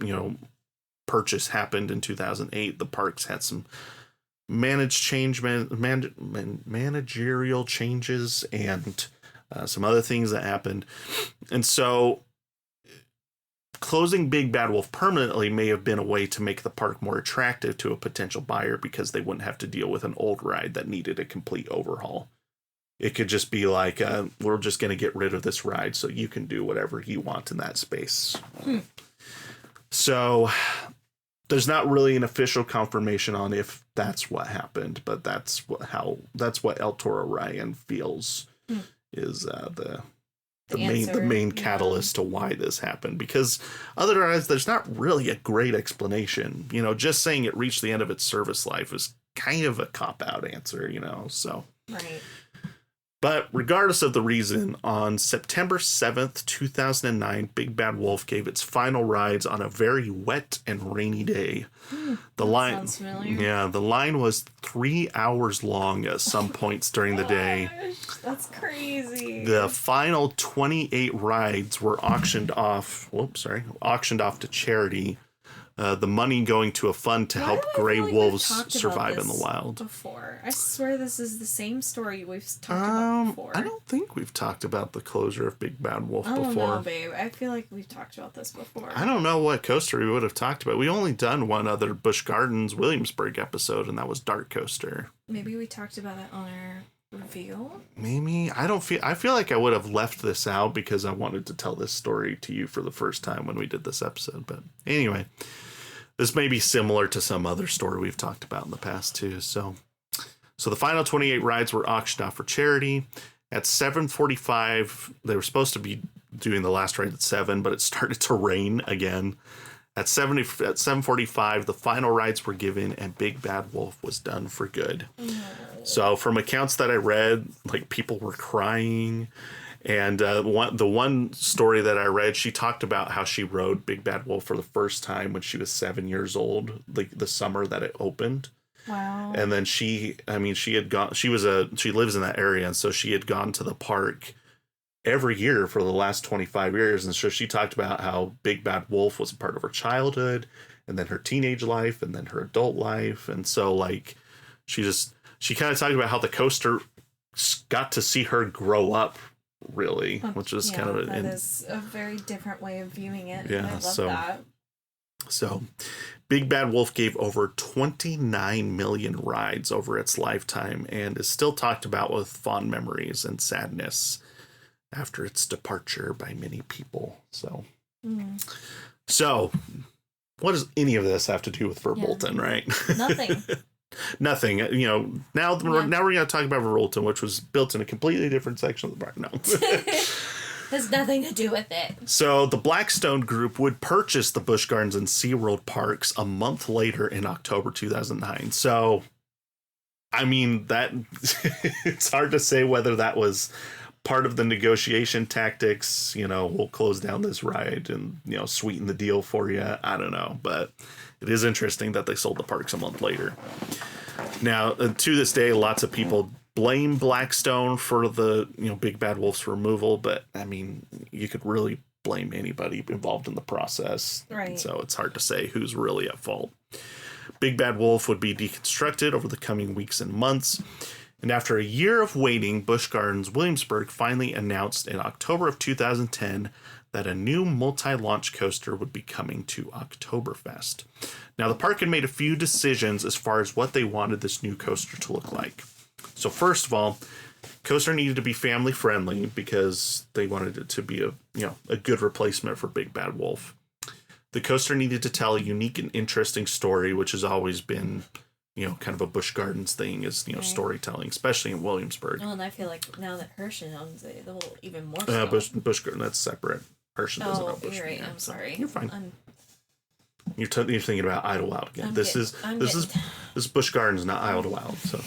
purchase happened in 2008. The parks had some managerial changes and some other things that happened. And so closing Big Bad Wolf permanently may have been a way to make the park more attractive to a potential buyer because they wouldn't have to deal with an old ride that needed a complete overhaul. It could just be like, we're just going to get rid of this ride so you can do whatever you want in that space. So there's not really an official confirmation on if that's what happened, but that's what El Toro Ryan feels is the main catalyst to why this happened, because otherwise there's not really a great explanation. Just saying it reached the end of its service life is kind of a cop-out answer, so. Right. But regardless of the reason, on September 7th, 2009, Big Bad Wolf gave its final rides on a very wet and rainy day. Sounds familiar. Yeah, the line was 3 hours long at some points during the day. That's crazy. The final 28 rides were auctioned off to charity. The money going to a fund to help gray wolves survive in the wild. Before, I swear this is the same story we've talked about before. I don't think we've talked about the closure of Big Bad Wolf before. Oh no, babe! I feel like we've talked about this before. I don't know what coaster we would have talked about. We only done one other Busch Gardens Williamsburg episode, and that was Dark Coaster. Maybe we talked about it on our review. Maybe I feel like I would have left this out because I wanted to tell this story to you for the first time when we did this episode. But anyway. This may be similar to some other story we've talked about in the past, too. So the final 28 rides were auctioned off for charity. At 7:45, they were supposed to be doing the last ride at 7, but it started to rain again. At 7:45, the final rides were given, and Big Bad Wolf was done for good. So from accounts that I read, people were crying. And the one story that I read, she talked about how she rode Big Bad Wolf for the first time when she was 7 years old, the summer that it opened. Wow. And then she lives in that area. And so she had gone to the park every year for the last 25 years. And so she talked about how Big Bad Wolf was a part of her childhood and then her teenage life and then her adult life. And so she kind of talked about how the coaster got to see her grow up really, which is kind of that is a very different way of viewing it. Yeah, I love that. So, Big Bad Wolf gave over 29 million rides over its lifetime and is still talked about with fond memories and sadness after its departure by many people. So, so what does any of this have to do with Verbolten, right? Nothing. Nothing. You know, now we're going to talk about Verbolten, which was built in a completely different section of the park. No. Has nothing to do with it. So the Blackstone Group would purchase the Busch Gardens and SeaWorld parks a month later in October 2009. So, I mean, that it's hard to say whether that was part of the negotiation tactics. You know, we'll close down this ride and, you know, sweeten the deal for you. I don't know. But it is interesting that they sold the parks a month later. Now, to this day, lots of people blame Blackstone for the, you know, Big Bad Wolf's removal, but I mean, you could really blame anybody involved in the process. Right. So it's hard to say who's really at fault. Big Bad Wolf would be deconstructed over the coming weeks and months. And after a year of waiting, Busch Gardens Williamsburg finally announced in October of 2010 that a new multi-launch coaster would be coming to Oktoberfest. Now, the park had made a few decisions as far as what they wanted this new coaster to look like. So first of all, coaster needed to be family friendly because they wanted it to be a good replacement for Big Bad Wolf. The coaster needed to tell a unique and interesting story, which has always been, you know, kind of a Busch Gardens thing, is, you know, storytelling, especially in Williamsburg. Oh, and I feel like now that Hershey owns it, the whole even more so. Busch Gardens, that's separate. Hershey doesn't own Busch. You're right. I'm sorry. You're fine. You're thinking about Idlewild again. This is Busch Gardens, not Idlewild. So.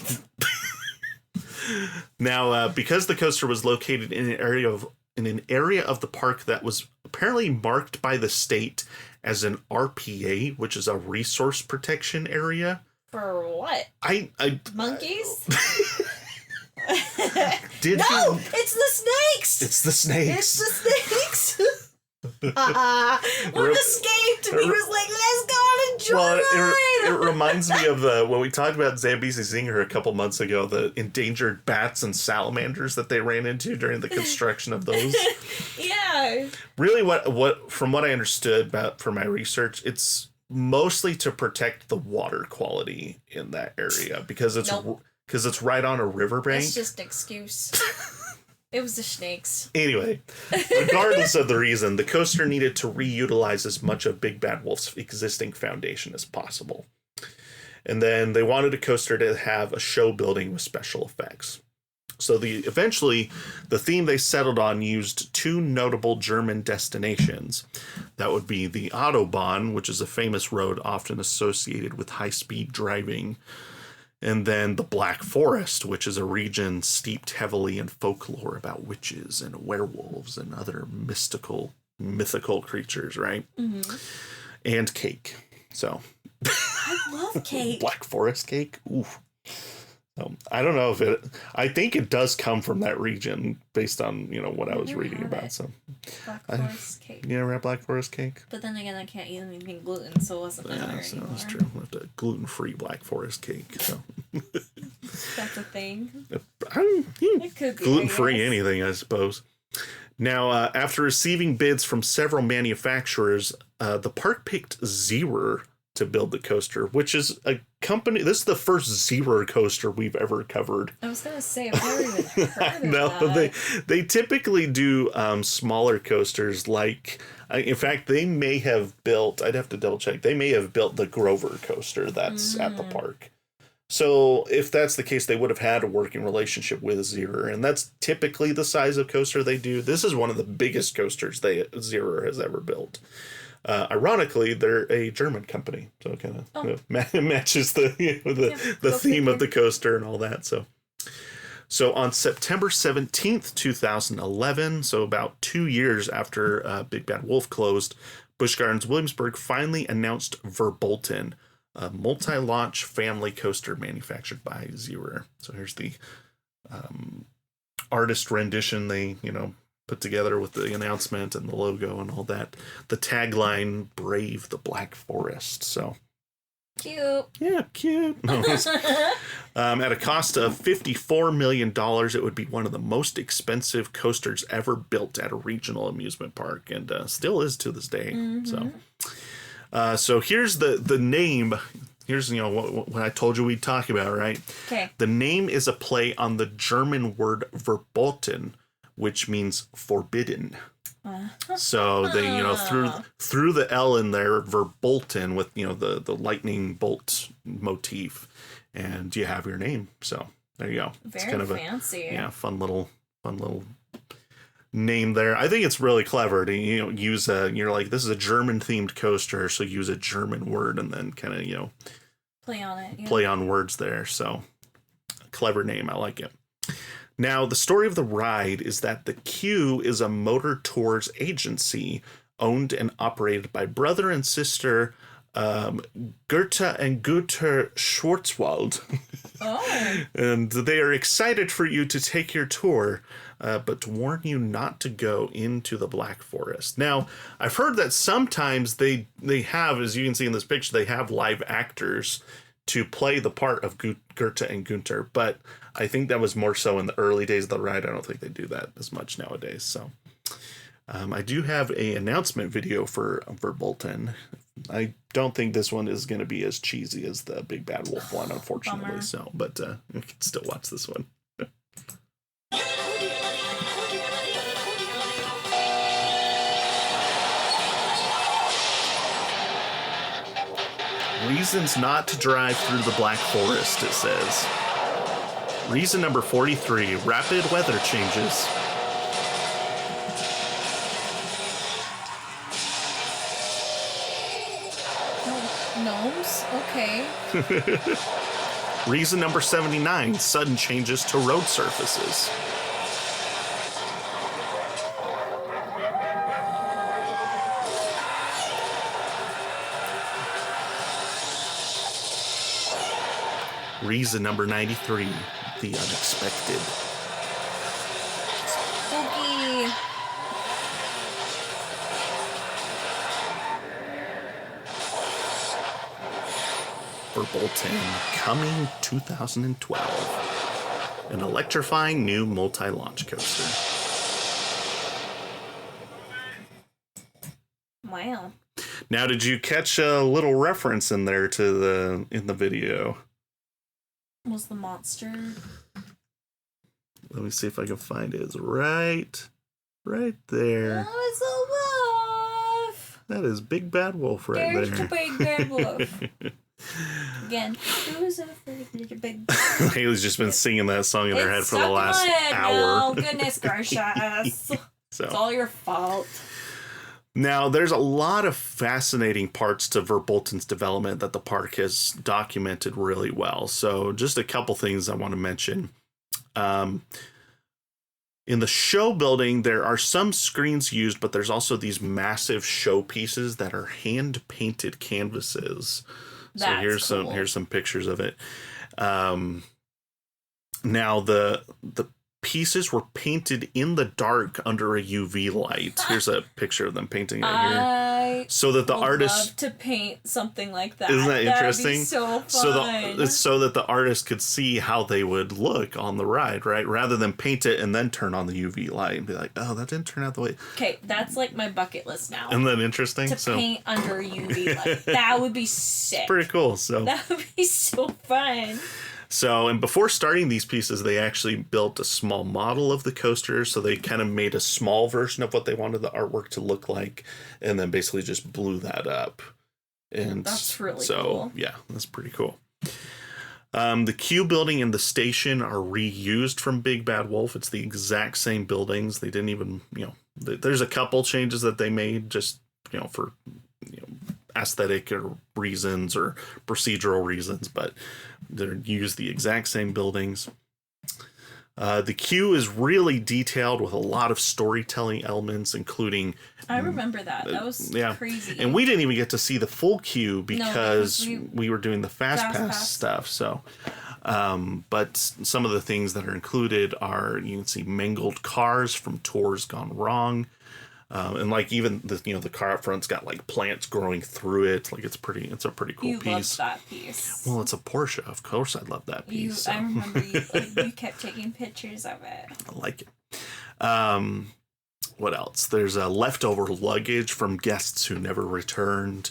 Now, because the coaster was located in an area of the park that was apparently marked by the state as an RPA, which is a resource protection area. For what? Monkeys? It's the snakes! It's the snakes! It's the snakes! One escaped and he was like, let's go on a joyride! It reminds me of when we talked about Zambezi Zinger a couple months ago, the endangered bats and salamanders that they ran into during the construction of those. Yeah. Really, what from what I understood from my research, it's mostly to protect the water quality in that area because it's right on a riverbank. It's just an excuse. It was the snakes. Anyway, regardless of the reason, the coaster needed to reutilize as much of Big Bad Wolf's existing foundation as possible. And then they wanted a coaster to have a show building with special effects. So eventually, the theme they settled on used two notable German destinations. That would be the Autobahn, which is a famous road often associated with high-speed driving, and then the Black Forest, which is a region steeped heavily in folklore about witches and werewolves and other mythical creatures, right? Mm-hmm. And cake. So I love cake. Black Forest cake. Ooh. I don't know I think it does come from that region based on, you know, what I was reading about. So Black Forest cake. You ever had Black Forest cake? But then again, I can't eat anything gluten, so it wasn't matter anymore. That's true. We have to gluten-free Black Forest cake. So that's a thing. It could be gluten-free anything, I suppose. Now, after receiving bids from several manufacturers, the park picked Zierer to build the coaster, which is a company. This is the first Zierer coaster we've ever covered. I was gonna say, I've never even heard of that. They typically do smaller coasters. Like, in fact, they may have built. I'd have to double check. They may have built the Grover coaster that's at the park. So if that's the case, they would have had a working relationship with Zierer, and that's typically the size of coaster they do. This is one of the biggest coasters Zierer has ever built. Ironically, they're a German company, so it kind of matches the theme of the coaster and all that. So on September 17th, 2011, so about 2 years after Big Bad Wolf closed, Busch Gardens Williamsburg finally announced Verbolten, a multi-launch family coaster manufactured by Zierer. So here's the artist rendition they, put together with the announcement and the logo and all that. The tagline, "Brave the Black Forest." So Cute. Yeah, cute. At a cost of $54 million, it would be one of the most expensive coasters ever built at a regional amusement park, and still is to this day. So here's the name. Here's, what I told you we'd talk about, right? Okay. The name is a play on the German word verboten, which means forbidden. So they, through the L in there, Verbolten with, the lightning bolt motif, and you have your name. So there you go. Very it's kind of fancy. Fun little name there. I think it's really clever to, use you're like, this is a German themed coaster, so use a German word and then kind of, play on it. Yeah. Play on words there. So clever name. I like it. Now, the story of the ride is that the Q is a motor tours agency owned and operated by brother and sister Goethe and Gunther Schwarzwald. Oh. And they are excited for you to take your tour, but to warn you not to go into the Black Forest. Now, I've heard that sometimes they have, as you can see in this picture, they have live actors to play the part of Goethe and Gunther, but I think that was more so in the early days of the ride. I don't think they do that as much nowadays. So I do have an announcement video for Verbolten. I don't think this one is going to be as cheesy as the Big Bad Wolf one, unfortunately. Bummer. So, but you can still watch this one. Reasons not to drive through the Black Forest, it says. Reason number 43, rapid weather changes. Gnomes? Okay. Reason number 79, sudden changes to road surfaces. Reason number 93, the unexpected. Spooky. Verbolten, coming 2012. An electrifying new multi-launch coaster. Wow. Now, did you catch a little reference in there to in the video? Was the monster? Let me see if I can find it. It's right there. Oh, it's a wolf. That is Big Bad Wolf right There's there. the Big Bad Wolf. Again, who's afraid of the big? Haley's just been singing that song in her head for the last hour. No, goodness gracious. So. It's all your fault. Now, there's a lot of fascinating parts to Verbolten's development that the park has documented really well. So just a couple things I want to mention. In the show building, there are some screens used, but there's also these massive show pieces that are hand-painted canvases. So here's some pictures of it. Now, the pieces were painted in the dark under a UV light. Here's a picture of them painting it here. So that the artist love to paint something like that. Isn't that interesting? That'd be so fun. So that the artist could see how they would look on the ride, right? Rather than paint it and then turn on the UV light and be like, oh, that didn't turn out the way. Okay, that's like my bucket list now. Isn't that interesting? To paint under UV light. That would be sick. Pretty cool. So that would be so fun. So, and before starting these pieces, they actually built a small model of the coaster. So they kind of made a small version of what they wanted the artwork to look like, and then basically just blew that up. And that's really cool. So, yeah, that's pretty cool. The Q building and the station are reused from Big Bad Wolf. It's the exact same buildings. They didn't even, there's a couple changes that they made just, for, aesthetic or reasons or procedural reasons, but they use the exact same buildings. The queue is really detailed with a lot of storytelling elements, including... I remember that. That was crazy. And we didn't even get to see the full queue because we were doing the Fast Pass stuff. So, but some of the things that are included are, you can see mangled cars from tours gone wrong. And like even the car up front's got like plants growing through it. Like it's a pretty cool piece. You loved that piece. Well, it's a Porsche. Of course I'd love that piece. I remember you kept taking pictures of it. I like it. What else? There's a leftover luggage from guests who never returned.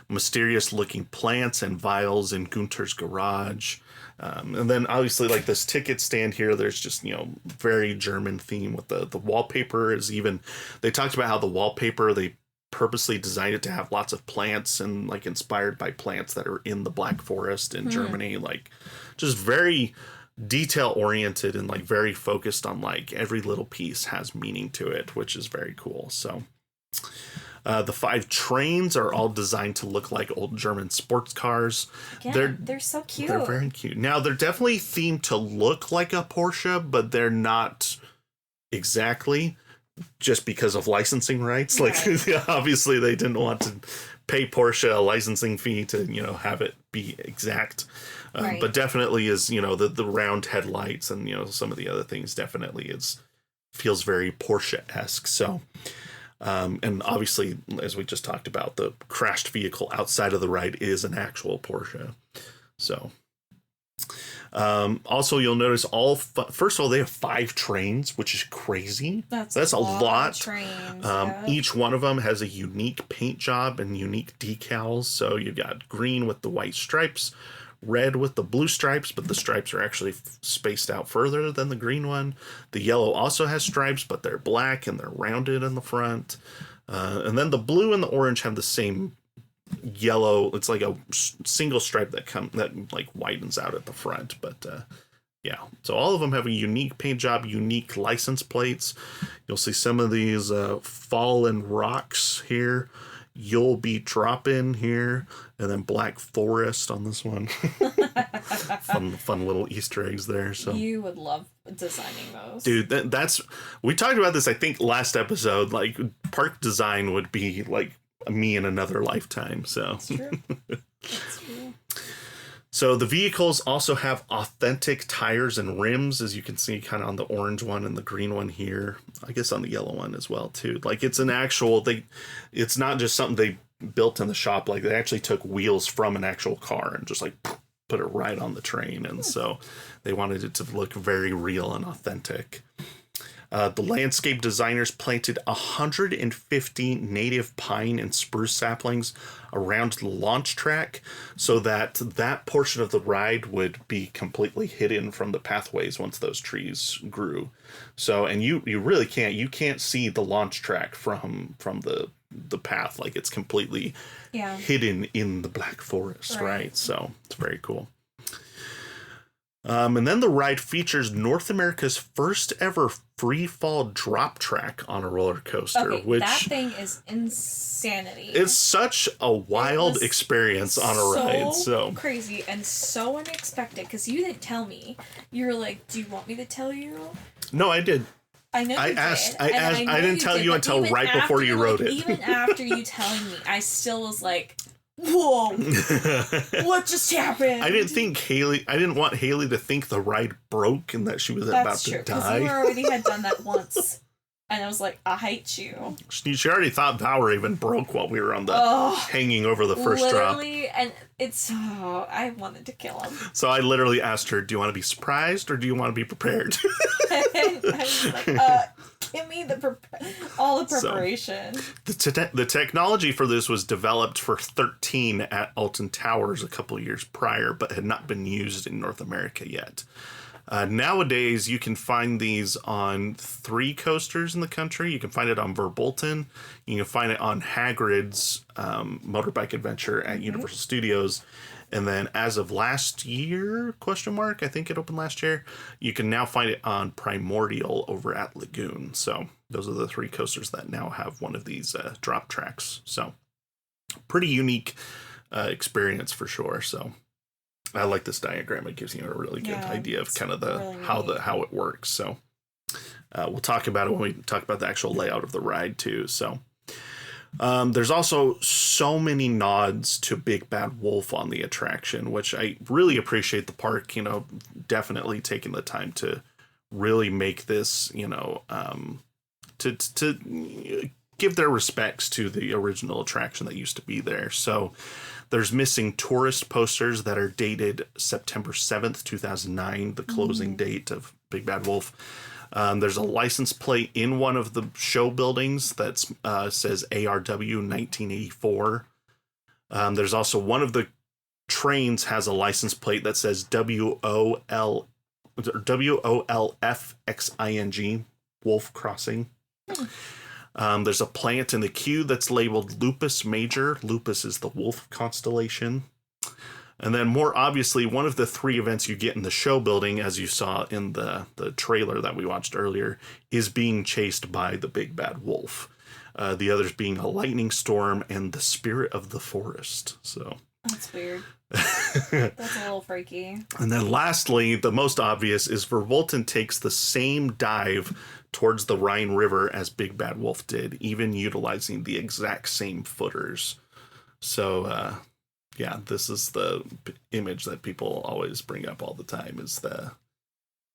Mysterious looking plants and vials in Gunter's garage. And then obviously like this ticket stand here, there's just, very German theme with the wallpaper is even, they talked about how the wallpaper, they purposely designed it to have lots of plants and like inspired by plants that are in the Black Forest in Germany, like just very detail oriented and like very focused on like every little piece has meaning to it, which is very cool. So the 5 trains are all designed to look like old German sports cars. Yeah, they're so cute. They're very cute. Now, they're definitely themed to look like a Porsche, but they're not exactly, just because of licensing rights. Like, obviously, they didn't want to pay Porsche a licensing fee to, have it be exact. But definitely is, the round headlights and, some of the other things definitely feels very Porsche-esque. So... and obviously, as we just talked about, the crashed vehicle outside of the ride is an actual Porsche. So, also you'll notice first of all, they have 5 trains, which is crazy. That's a lot. Of trains, Each one of them has a unique paint job and unique decals. So you've got green with the white stripes, red with the blue stripes, but the stripes are actually spaced out further than the green one. The yellow also has stripes, but they're black and they're rounded in the front. And then the blue and the orange have the same yellow. It's like a single stripe that like widens out at the front. But yeah, so all of them have a unique paint job, unique license plates. You'll see some of these fallen rocks here. You'll be dropping here, and then Black Forest on this one. fun little Easter eggs there. So you would love designing those, dude. That's we talked about this. I think last episode, like park design would be like me in another lifetime. So that's true. That's true. So the vehicles also have authentic tires and rims, as you can see kind of on the orange one and the green one here. I guess on the yellow one as well, too. Like it's an actual, it's not just something they built in the shop. Like they actually took wheels from an actual car and just like put it right on the train. And so they wanted it to look very real and authentic. The landscape designers planted 150 native pine and spruce saplings around the launch track so that portion of the ride would be completely hidden from the pathways once those trees grew. So, and you really can't see the launch track from the path. Like it's completely hidden in the Black Forest, right? So it's very cool. And then the ride features North America's first ever free fall drop track on a roller coaster, which that thing is insanity. It's such a wild experience on a ride. So crazy and so unexpected because you didn't tell me. You were like, "Do you want me to tell you?" No, I did. I know. I didn't tell you until right before you wrote it. Even after you telling me, I still was like, whoa, what just happened? I didn't want Haley to think the ride broke and that she was about to die. You already had done that once. And I was like, I hate you. She already thought Bauer even broke while we were on the hanging over the first drop. Literally, and I wanted to kill him. So I literally asked her, do you want to be surprised or do you want to be prepared? I was like, give me all the preparation. So, the technology for this was developed for 13 at Alton Towers a couple of years prior, but had not been used in North America yet. Nowadays, you can find these on 3 coasters in the country. You can find it on Verbolten. You can find it on Hagrid's motorbike adventure at Universal Studios. And then as of last year, I think it opened last year, you can now find it on Primordial over at Lagoon. So those are the 3 coasters that now have one of these drop tracks. So pretty unique experience for sure. So I like this diagram. It gives you a really good idea of kind of how it works. So we'll talk about it when we talk about the actual layout of the ride too. So there's also so many nods to Big Bad Wolf on the attraction, which I really appreciate the park, definitely taking the time to really make this, to give their respects to the original attraction that used to be there. So there's missing tourist posters that are dated September 7th, 2009, the closing date of Big Bad Wolf. There's a license plate in one of the show buildings that says ARW 1984. There's also one of the trains has a license plate that says WOLFXING, Wolf Crossing. There's a plant in the queue that's labeled Lupus Major. Lupus is the wolf constellation. And then more obviously, one of the 3 events you get in the show building, as you saw in the trailer that we watched earlier, is being chased by the Big Bad Wolf. The others being a lightning storm and the spirit of the forest. So that's weird. That's a little freaky. And then lastly, the most obvious is Verbolten takes the same dive towards the Rhine River as Big Bad Wolf did, even utilizing the exact same footers. So, yeah, this is the image that people always bring up all the time, is the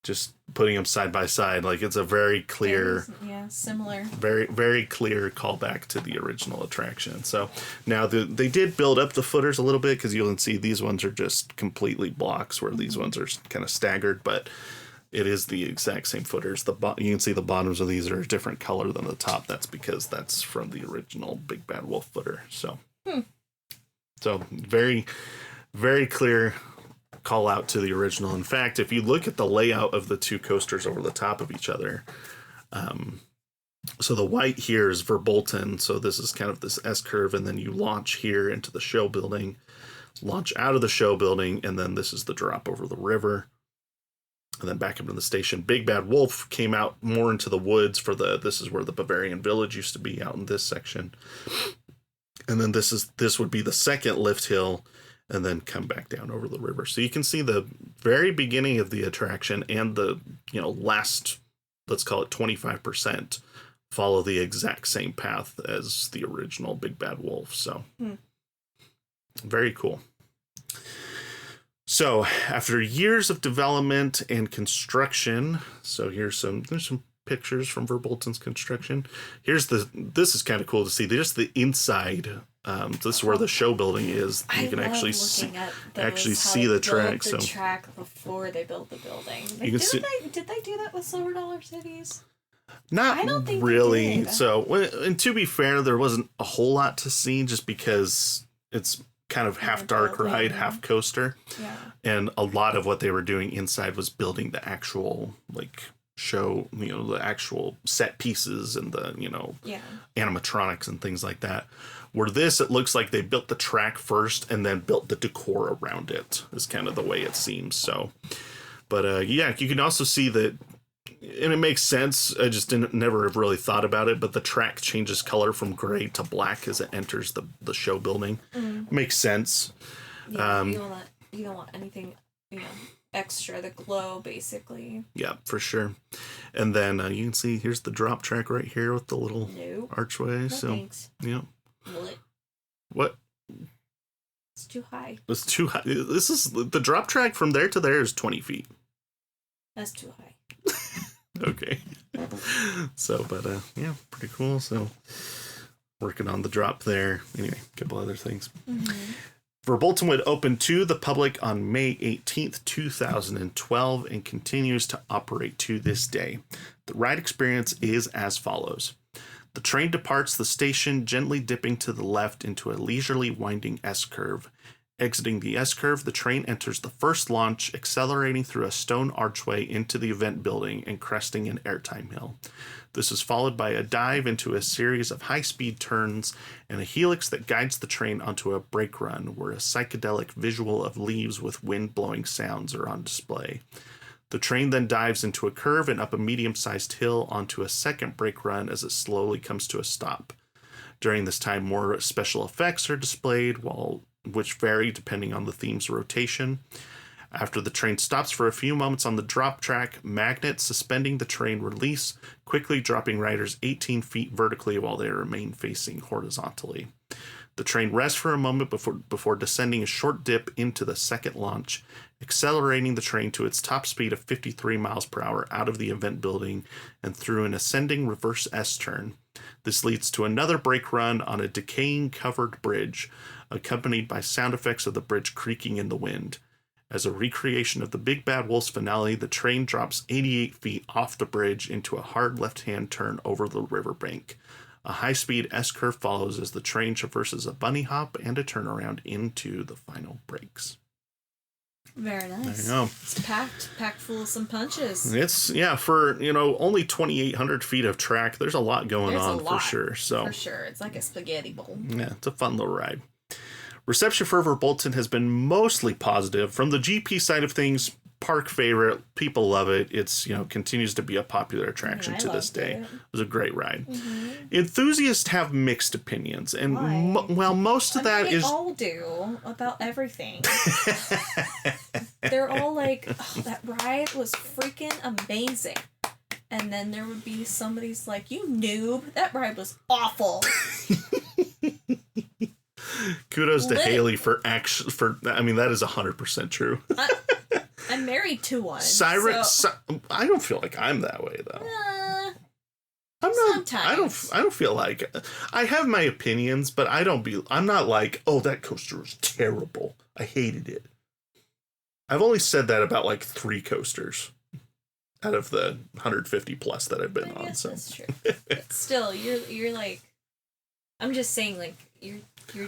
just putting them side by side. Like, it's a very clear, similar, very, very clear callback to the original attraction. So now they did build up the footers a little bit, because you can see these ones are just completely blocks, where these ones are kind of staggered, but it is the exact same footers. You can see the bottoms of these are a different color than the top. That's because that's from the original Big Bad Wolf footer. So, so very, very clear call out to the original. In fact, if you look at the layout of the 2 coasters over the top of each other, so the white here is Verbolten. So this is kind of this S curve, and then you launch here into the show building, launch out of the show building, and then this is the drop over the river. And then back up to the station. Big Bad Wolf came out more into the woods this is where the Bavarian village used to be, out in this section. And then this would be the second lift hill, and then come back down over the river. So you can see the very beginning of the attraction and the, last, let's call it 25%, follow the exact same path as the original Big Bad Wolf. So very cool. So after years of development and construction, so there's some pictures from Verbolten's construction. This is kind of cool to see. There's the inside. This is where the show building is. You can actually see the track. The track before they built the building. Like, did they do that with Silver Dollar Cities? Not I don't think really. They did. So, and to be fair, there wasn't a whole lot to see, just because it's kind of half dark ride, half coaster. Yeah. And a lot of what they were doing inside was building the actual show, the actual set pieces and the, animatronics and things like that. Where this, it looks like they built the track first and then built the decor around it, is kind of the way it seems. So, but you can also see that, and it makes sense. I just never have really thought about it, but the track changes color from gray to black as it enters the show building. Makes sense. Yeah, you don't want anything, extra, the glow, basically. Yeah, for sure. And then you can see here's the drop track right here with the little archway. No, so thanks. Yeah. What? It's too high. It's too high. This is the drop track from there to there is 20 feet. That's too high. Okay. So, but yeah, pretty cool. So, working on the drop there. Anyway, a couple other things. Verbolten would open to the public on May 18th, 2012, and continues to operate to this day. The ride experience is as follows. The train departs the station, gently dipping to the left into a leisurely winding S-curve. Exiting the S-curve, the train enters the first launch, accelerating through a stone archway into the event building and cresting an airtime hill. This is followed by a dive into a series of high-speed turns and a helix that guides the train onto a brake run, where a psychedelic visual of leaves with wind-blowing sounds are on display. The train then dives into a curve and up a medium-sized hill onto a second brake run as it slowly comes to a stop. During this time, more special effects are displayed, which vary depending on the theme's rotation. After the train stops for a few moments on the drop track, magnets suspending the train release, quickly dropping riders 18 feet vertically while they remain facing horizontally. The train rests for a moment before descending a short dip into the second launch, accelerating the train to its top speed of 53 miles per hour out of the event building and through an ascending reverse S-turn. This leads to another brake run on a decaying covered bridge, accompanied by sound effects of the bridge creaking in the wind. As a recreation of the Big Bad Wolf's finale, the train drops 88 feet off the bridge into a hard left-hand turn over the riverbank. A high-speed S-curve follows as the train traverses a bunny hop and a turnaround into the final brakes. Very nice. There you go. It's packed full of some punches. It's, for, only 2,800 feet of track, there's a lot going on for sure. So for sure. It's like a spaghetti bowl. Yeah, it's a fun little ride. Reception for Verbolten has been mostly positive. From the GP side of things, park favorite. People love it. It's, continues to be a popular attraction to this day. It was a great ride. Mm-hmm. Enthusiasts have mixed opinions. And, most of that is... They all do about everything. They're all like, oh, that ride was freaking amazing. And then there would be somebody's like, you noob, that ride was awful. Kudos to Haley for that is 100% true. I'm married to one. I don't feel like I'm that way though. I'm not. Sometimes. I don't feel like I have my opinions, but I'm not like, oh, that coaster was terrible. I hated it. I've only said that about like 3 coasters out of the 150 plus that I've been on. So that's true. But still, you're like, I'm just saying, like, you're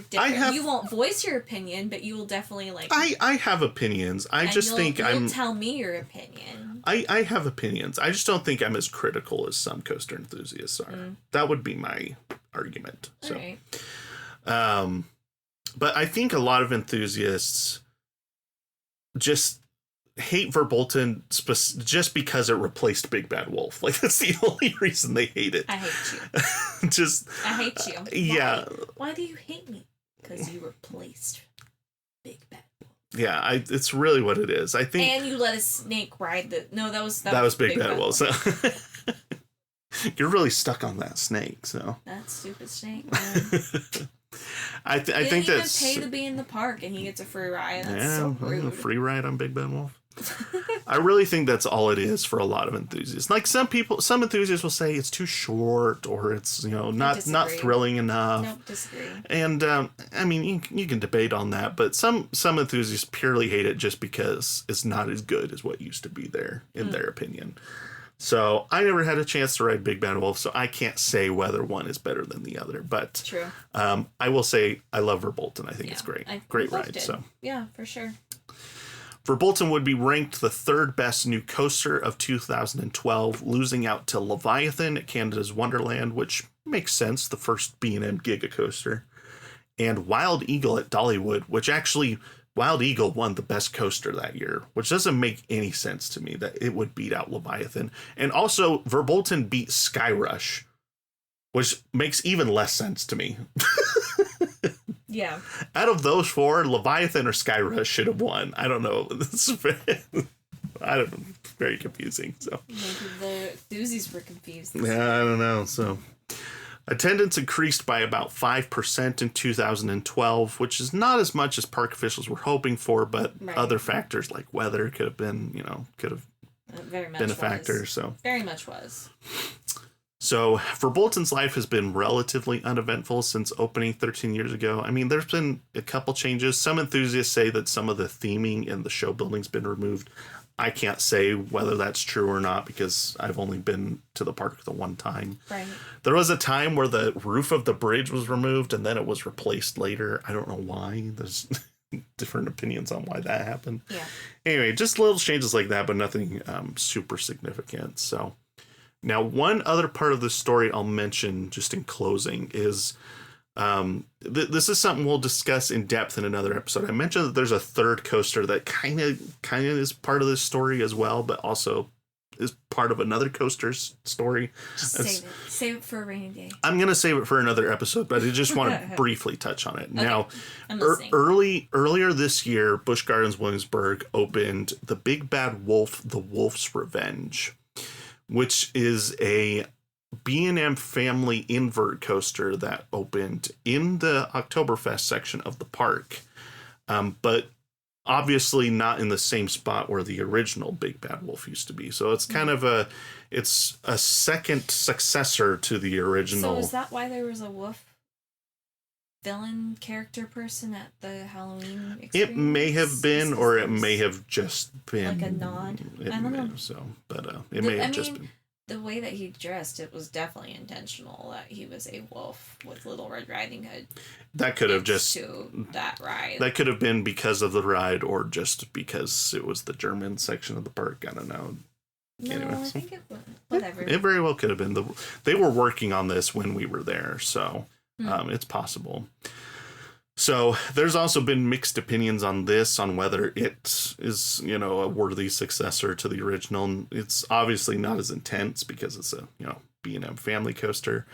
different. You won't voice your opinion, but you will definitely like. I have opinions. You'll tell me your opinion. I have opinions. I just don't think I'm as critical as some coaster enthusiasts are. That would be my argument. So, right. But I think a lot of enthusiasts just hate Verbolten just because it replaced Big Bad Wolf. Like, that's the only reason they hate it. I hate you. I hate you. Yeah. Why do you hate me? Because you replaced Big Bad Wolf. Yeah, it's really what it is. I think. And you let a snake ride the. No, that was Big Bad Wolf. So. You're really stuck on that snake. So. That stupid snake. Man. I think that's. He didn't even pay to be in the park, and he gets a free ride. That's so rude. A free ride on Big Bad Wolf. I really think that's all it is for a lot of enthusiasts. Like some enthusiasts will say it's too short or it's not thrilling enough. Nope, disagree. And I mean you can debate on that, but some enthusiasts purely hate it just because it's not as good as what used to be there in their opinion. So I never had a chance to ride Big Bad Wolf, so I can't say whether one is better than the other. But true. I will say I love Verbolten. I think it's great. Great ride. So yeah, for sure. Verbolten would be ranked the 3rd best new coaster of 2012, losing out to Leviathan at Canada's Wonderland, which makes sense, the first B&M Giga coaster, and Wild Eagle at Dollywood, which actually Wild Eagle won the best coaster that year, which doesn't make any sense to me that it would beat out Leviathan. And also Verbolten beat Skyrush, which makes even less sense to me. Yeah. Out of those 4, Leviathan or Skyrush should have won. I don't know. I don't know. It's very confusing. So maybe the enthusiasts were confused. Yeah, I don't know. So attendance increased by about 5% in 2012, which is not as much as park officials were hoping for, but other factors like weather could have been, been a factor. So very much was. So, Verbolten's life has been relatively uneventful since opening 13 years ago. I mean, there's been a couple changes. Some enthusiasts say that some of the theming in the show building's been removed. I can't say whether that's true or not because I've only been to the park the one time. Right. There was a time where the roof of the bridge was removed and then it was replaced later. I don't know why. There's different opinions on why that happened. Yeah. Anyway, just little changes like that, but nothing super significant. So. Now, one other part of the story I'll mention just in closing is this is something we'll discuss in depth in another episode. I mentioned that there's a 3rd coaster that kind of is part of this story as well, but also is part of another coaster's story. Just save it for a rainy day. I'm going to save it for another episode, but I just want to briefly touch on it. Okay. Now, earlier this year, Busch Gardens Williamsburg opened the Big Bad Wolf, The Wolf's Revenge, which is a B&M family invert coaster that opened in the Oktoberfest section of the park. But obviously not in the same spot where the original Big Bad Wolf used to be. So it's kind of it's a second successor to the original. So is that why there was a wolf villain character person at the Halloween experience? It may have been, or it may have just been like a nod. It I don't know. So, but it may have just been. The way that he dressed, it was definitely intentional that he was a wolf with Little Red Riding Hood. That could have just to that ride. That could have been because of the ride, or just because it was the German section of the park. I don't know. No, anyway, I think it was whatever. It very well could have been. They were working on this when we were there, so it's possible. So there's also been mixed opinions on this, on whether it is, a worthy successor to the original. It's obviously not as intense because it's a, B&M family coaster.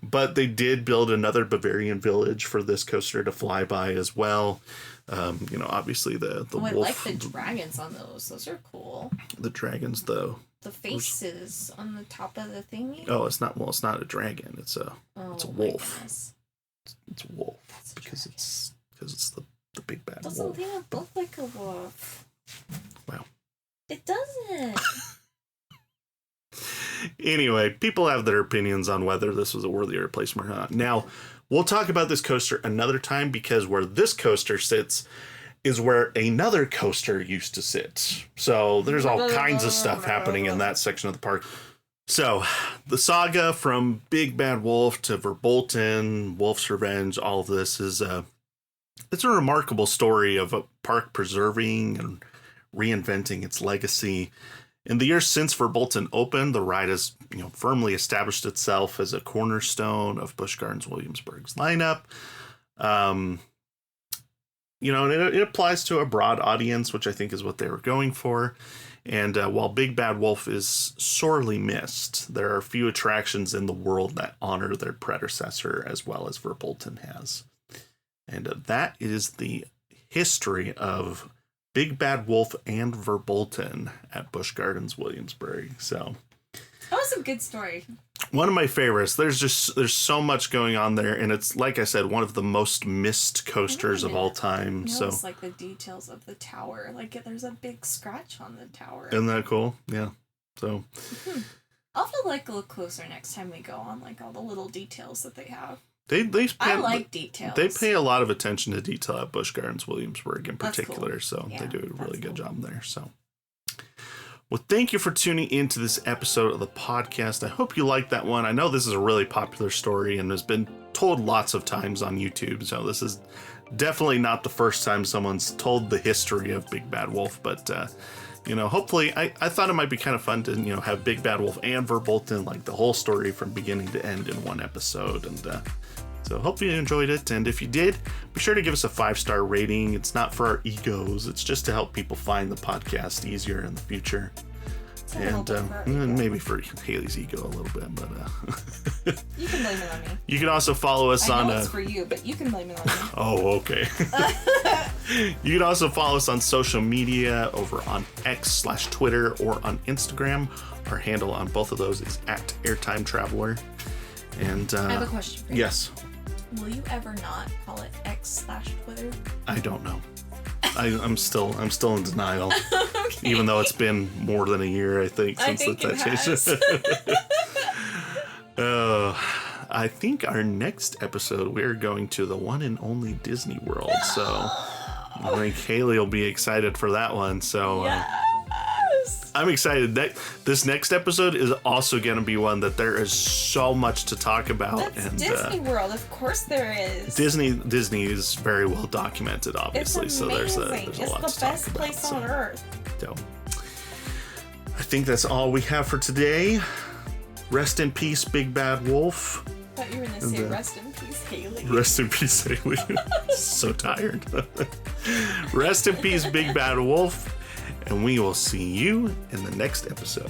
But they did build another Bavarian village for this coaster to fly by as well. Obviously the wolf. I like the dragons on those. Those are cool. The dragons, though. The faces on the top of the thingy. Oh, it's not a dragon. It's a wolf. It's a wolf because it's the big bad wolf. Doesn't even look like a wolf. Wow. It doesn't. Anyway, people have their opinions on whether this was a worthy replacement or not. Now, we'll talk about this coaster another time, because where this coaster sits is where another coaster used to sit. So there's all kinds of stuff happening in that section of the park. So, the saga from Big Bad Wolf to Verbolten, Wolf's Revenge, all of this is it's a remarkable story of a park preserving and reinventing its legacy. In the years since Verbolten opened, the ride has firmly established itself as a cornerstone of Busch Gardens Williamsburg's lineup. And it applies to a broad audience, which I think is what they were going for. And while Big Bad Wolf is sorely missed, there are few attractions in the world that honor their predecessor as well as Verbolten has. And that is the history of Big Bad Wolf and Verbolten at Busch Gardens Williamsburg. So that was a good story. One of my favorites. There's so much going on there, and it's, like I said, one of the most missed coasters of all time. So it's like the details of the tower. Like there's a big scratch on the tower. Isn't that cool? Yeah. So I'll feel like look closer next time we go on like all the little details that they have. I like details. They pay a lot of attention to detail at Busch Gardens Williamsburg in particular, cool. So Yeah, they do a really good cool. job there. So, well, thank you for tuning into this episode of the podcast. I hope you liked that one. I know this is a really popular story and has been told lots of times on YouTube, so this is definitely not the first time someone's told the history of Big Bad Wolf, but hopefully I thought it might be kind of fun to have Big Bad Wolf and Verbolten, like the whole story from beginning to end in one episode. And so hope you enjoyed it, and if you did, be sure to give us a 5-star rating. It's not for our egos, it's just to help people find the podcast easier in the future. And maybe for Haley's ego a little bit, but you can blame it on me. You can also follow us I on know it's for you, but you can blame it on me. Oh, okay. You can also follow us on social media over on X/Twitter or on Instagram. Our handle on both of those is @airtimetraveler. And I have a question for you. Yes. Will you ever not call it X/Twitter? I don't know. I'm still in denial. Okay. Even though it's been more than a year, I think, since that changed. I think our next episode we're going to the one and only Disney World. So I think Haley will be excited for that one. So I'm excited. This next episode is also going to be one that there is so much to talk about. That's and Disney World, of course there is. Disney is very well documented, obviously. It's so there's a amazing. lot It's to the talk best about. place on earth. So I think that's all we have for today. Rest in peace, Big Bad Wolf. I thought you were going to say rest in peace, Haley. Rest in peace, Haley. So tired. Rest in peace, Big Bad Wolf. And we will see you in the next episode.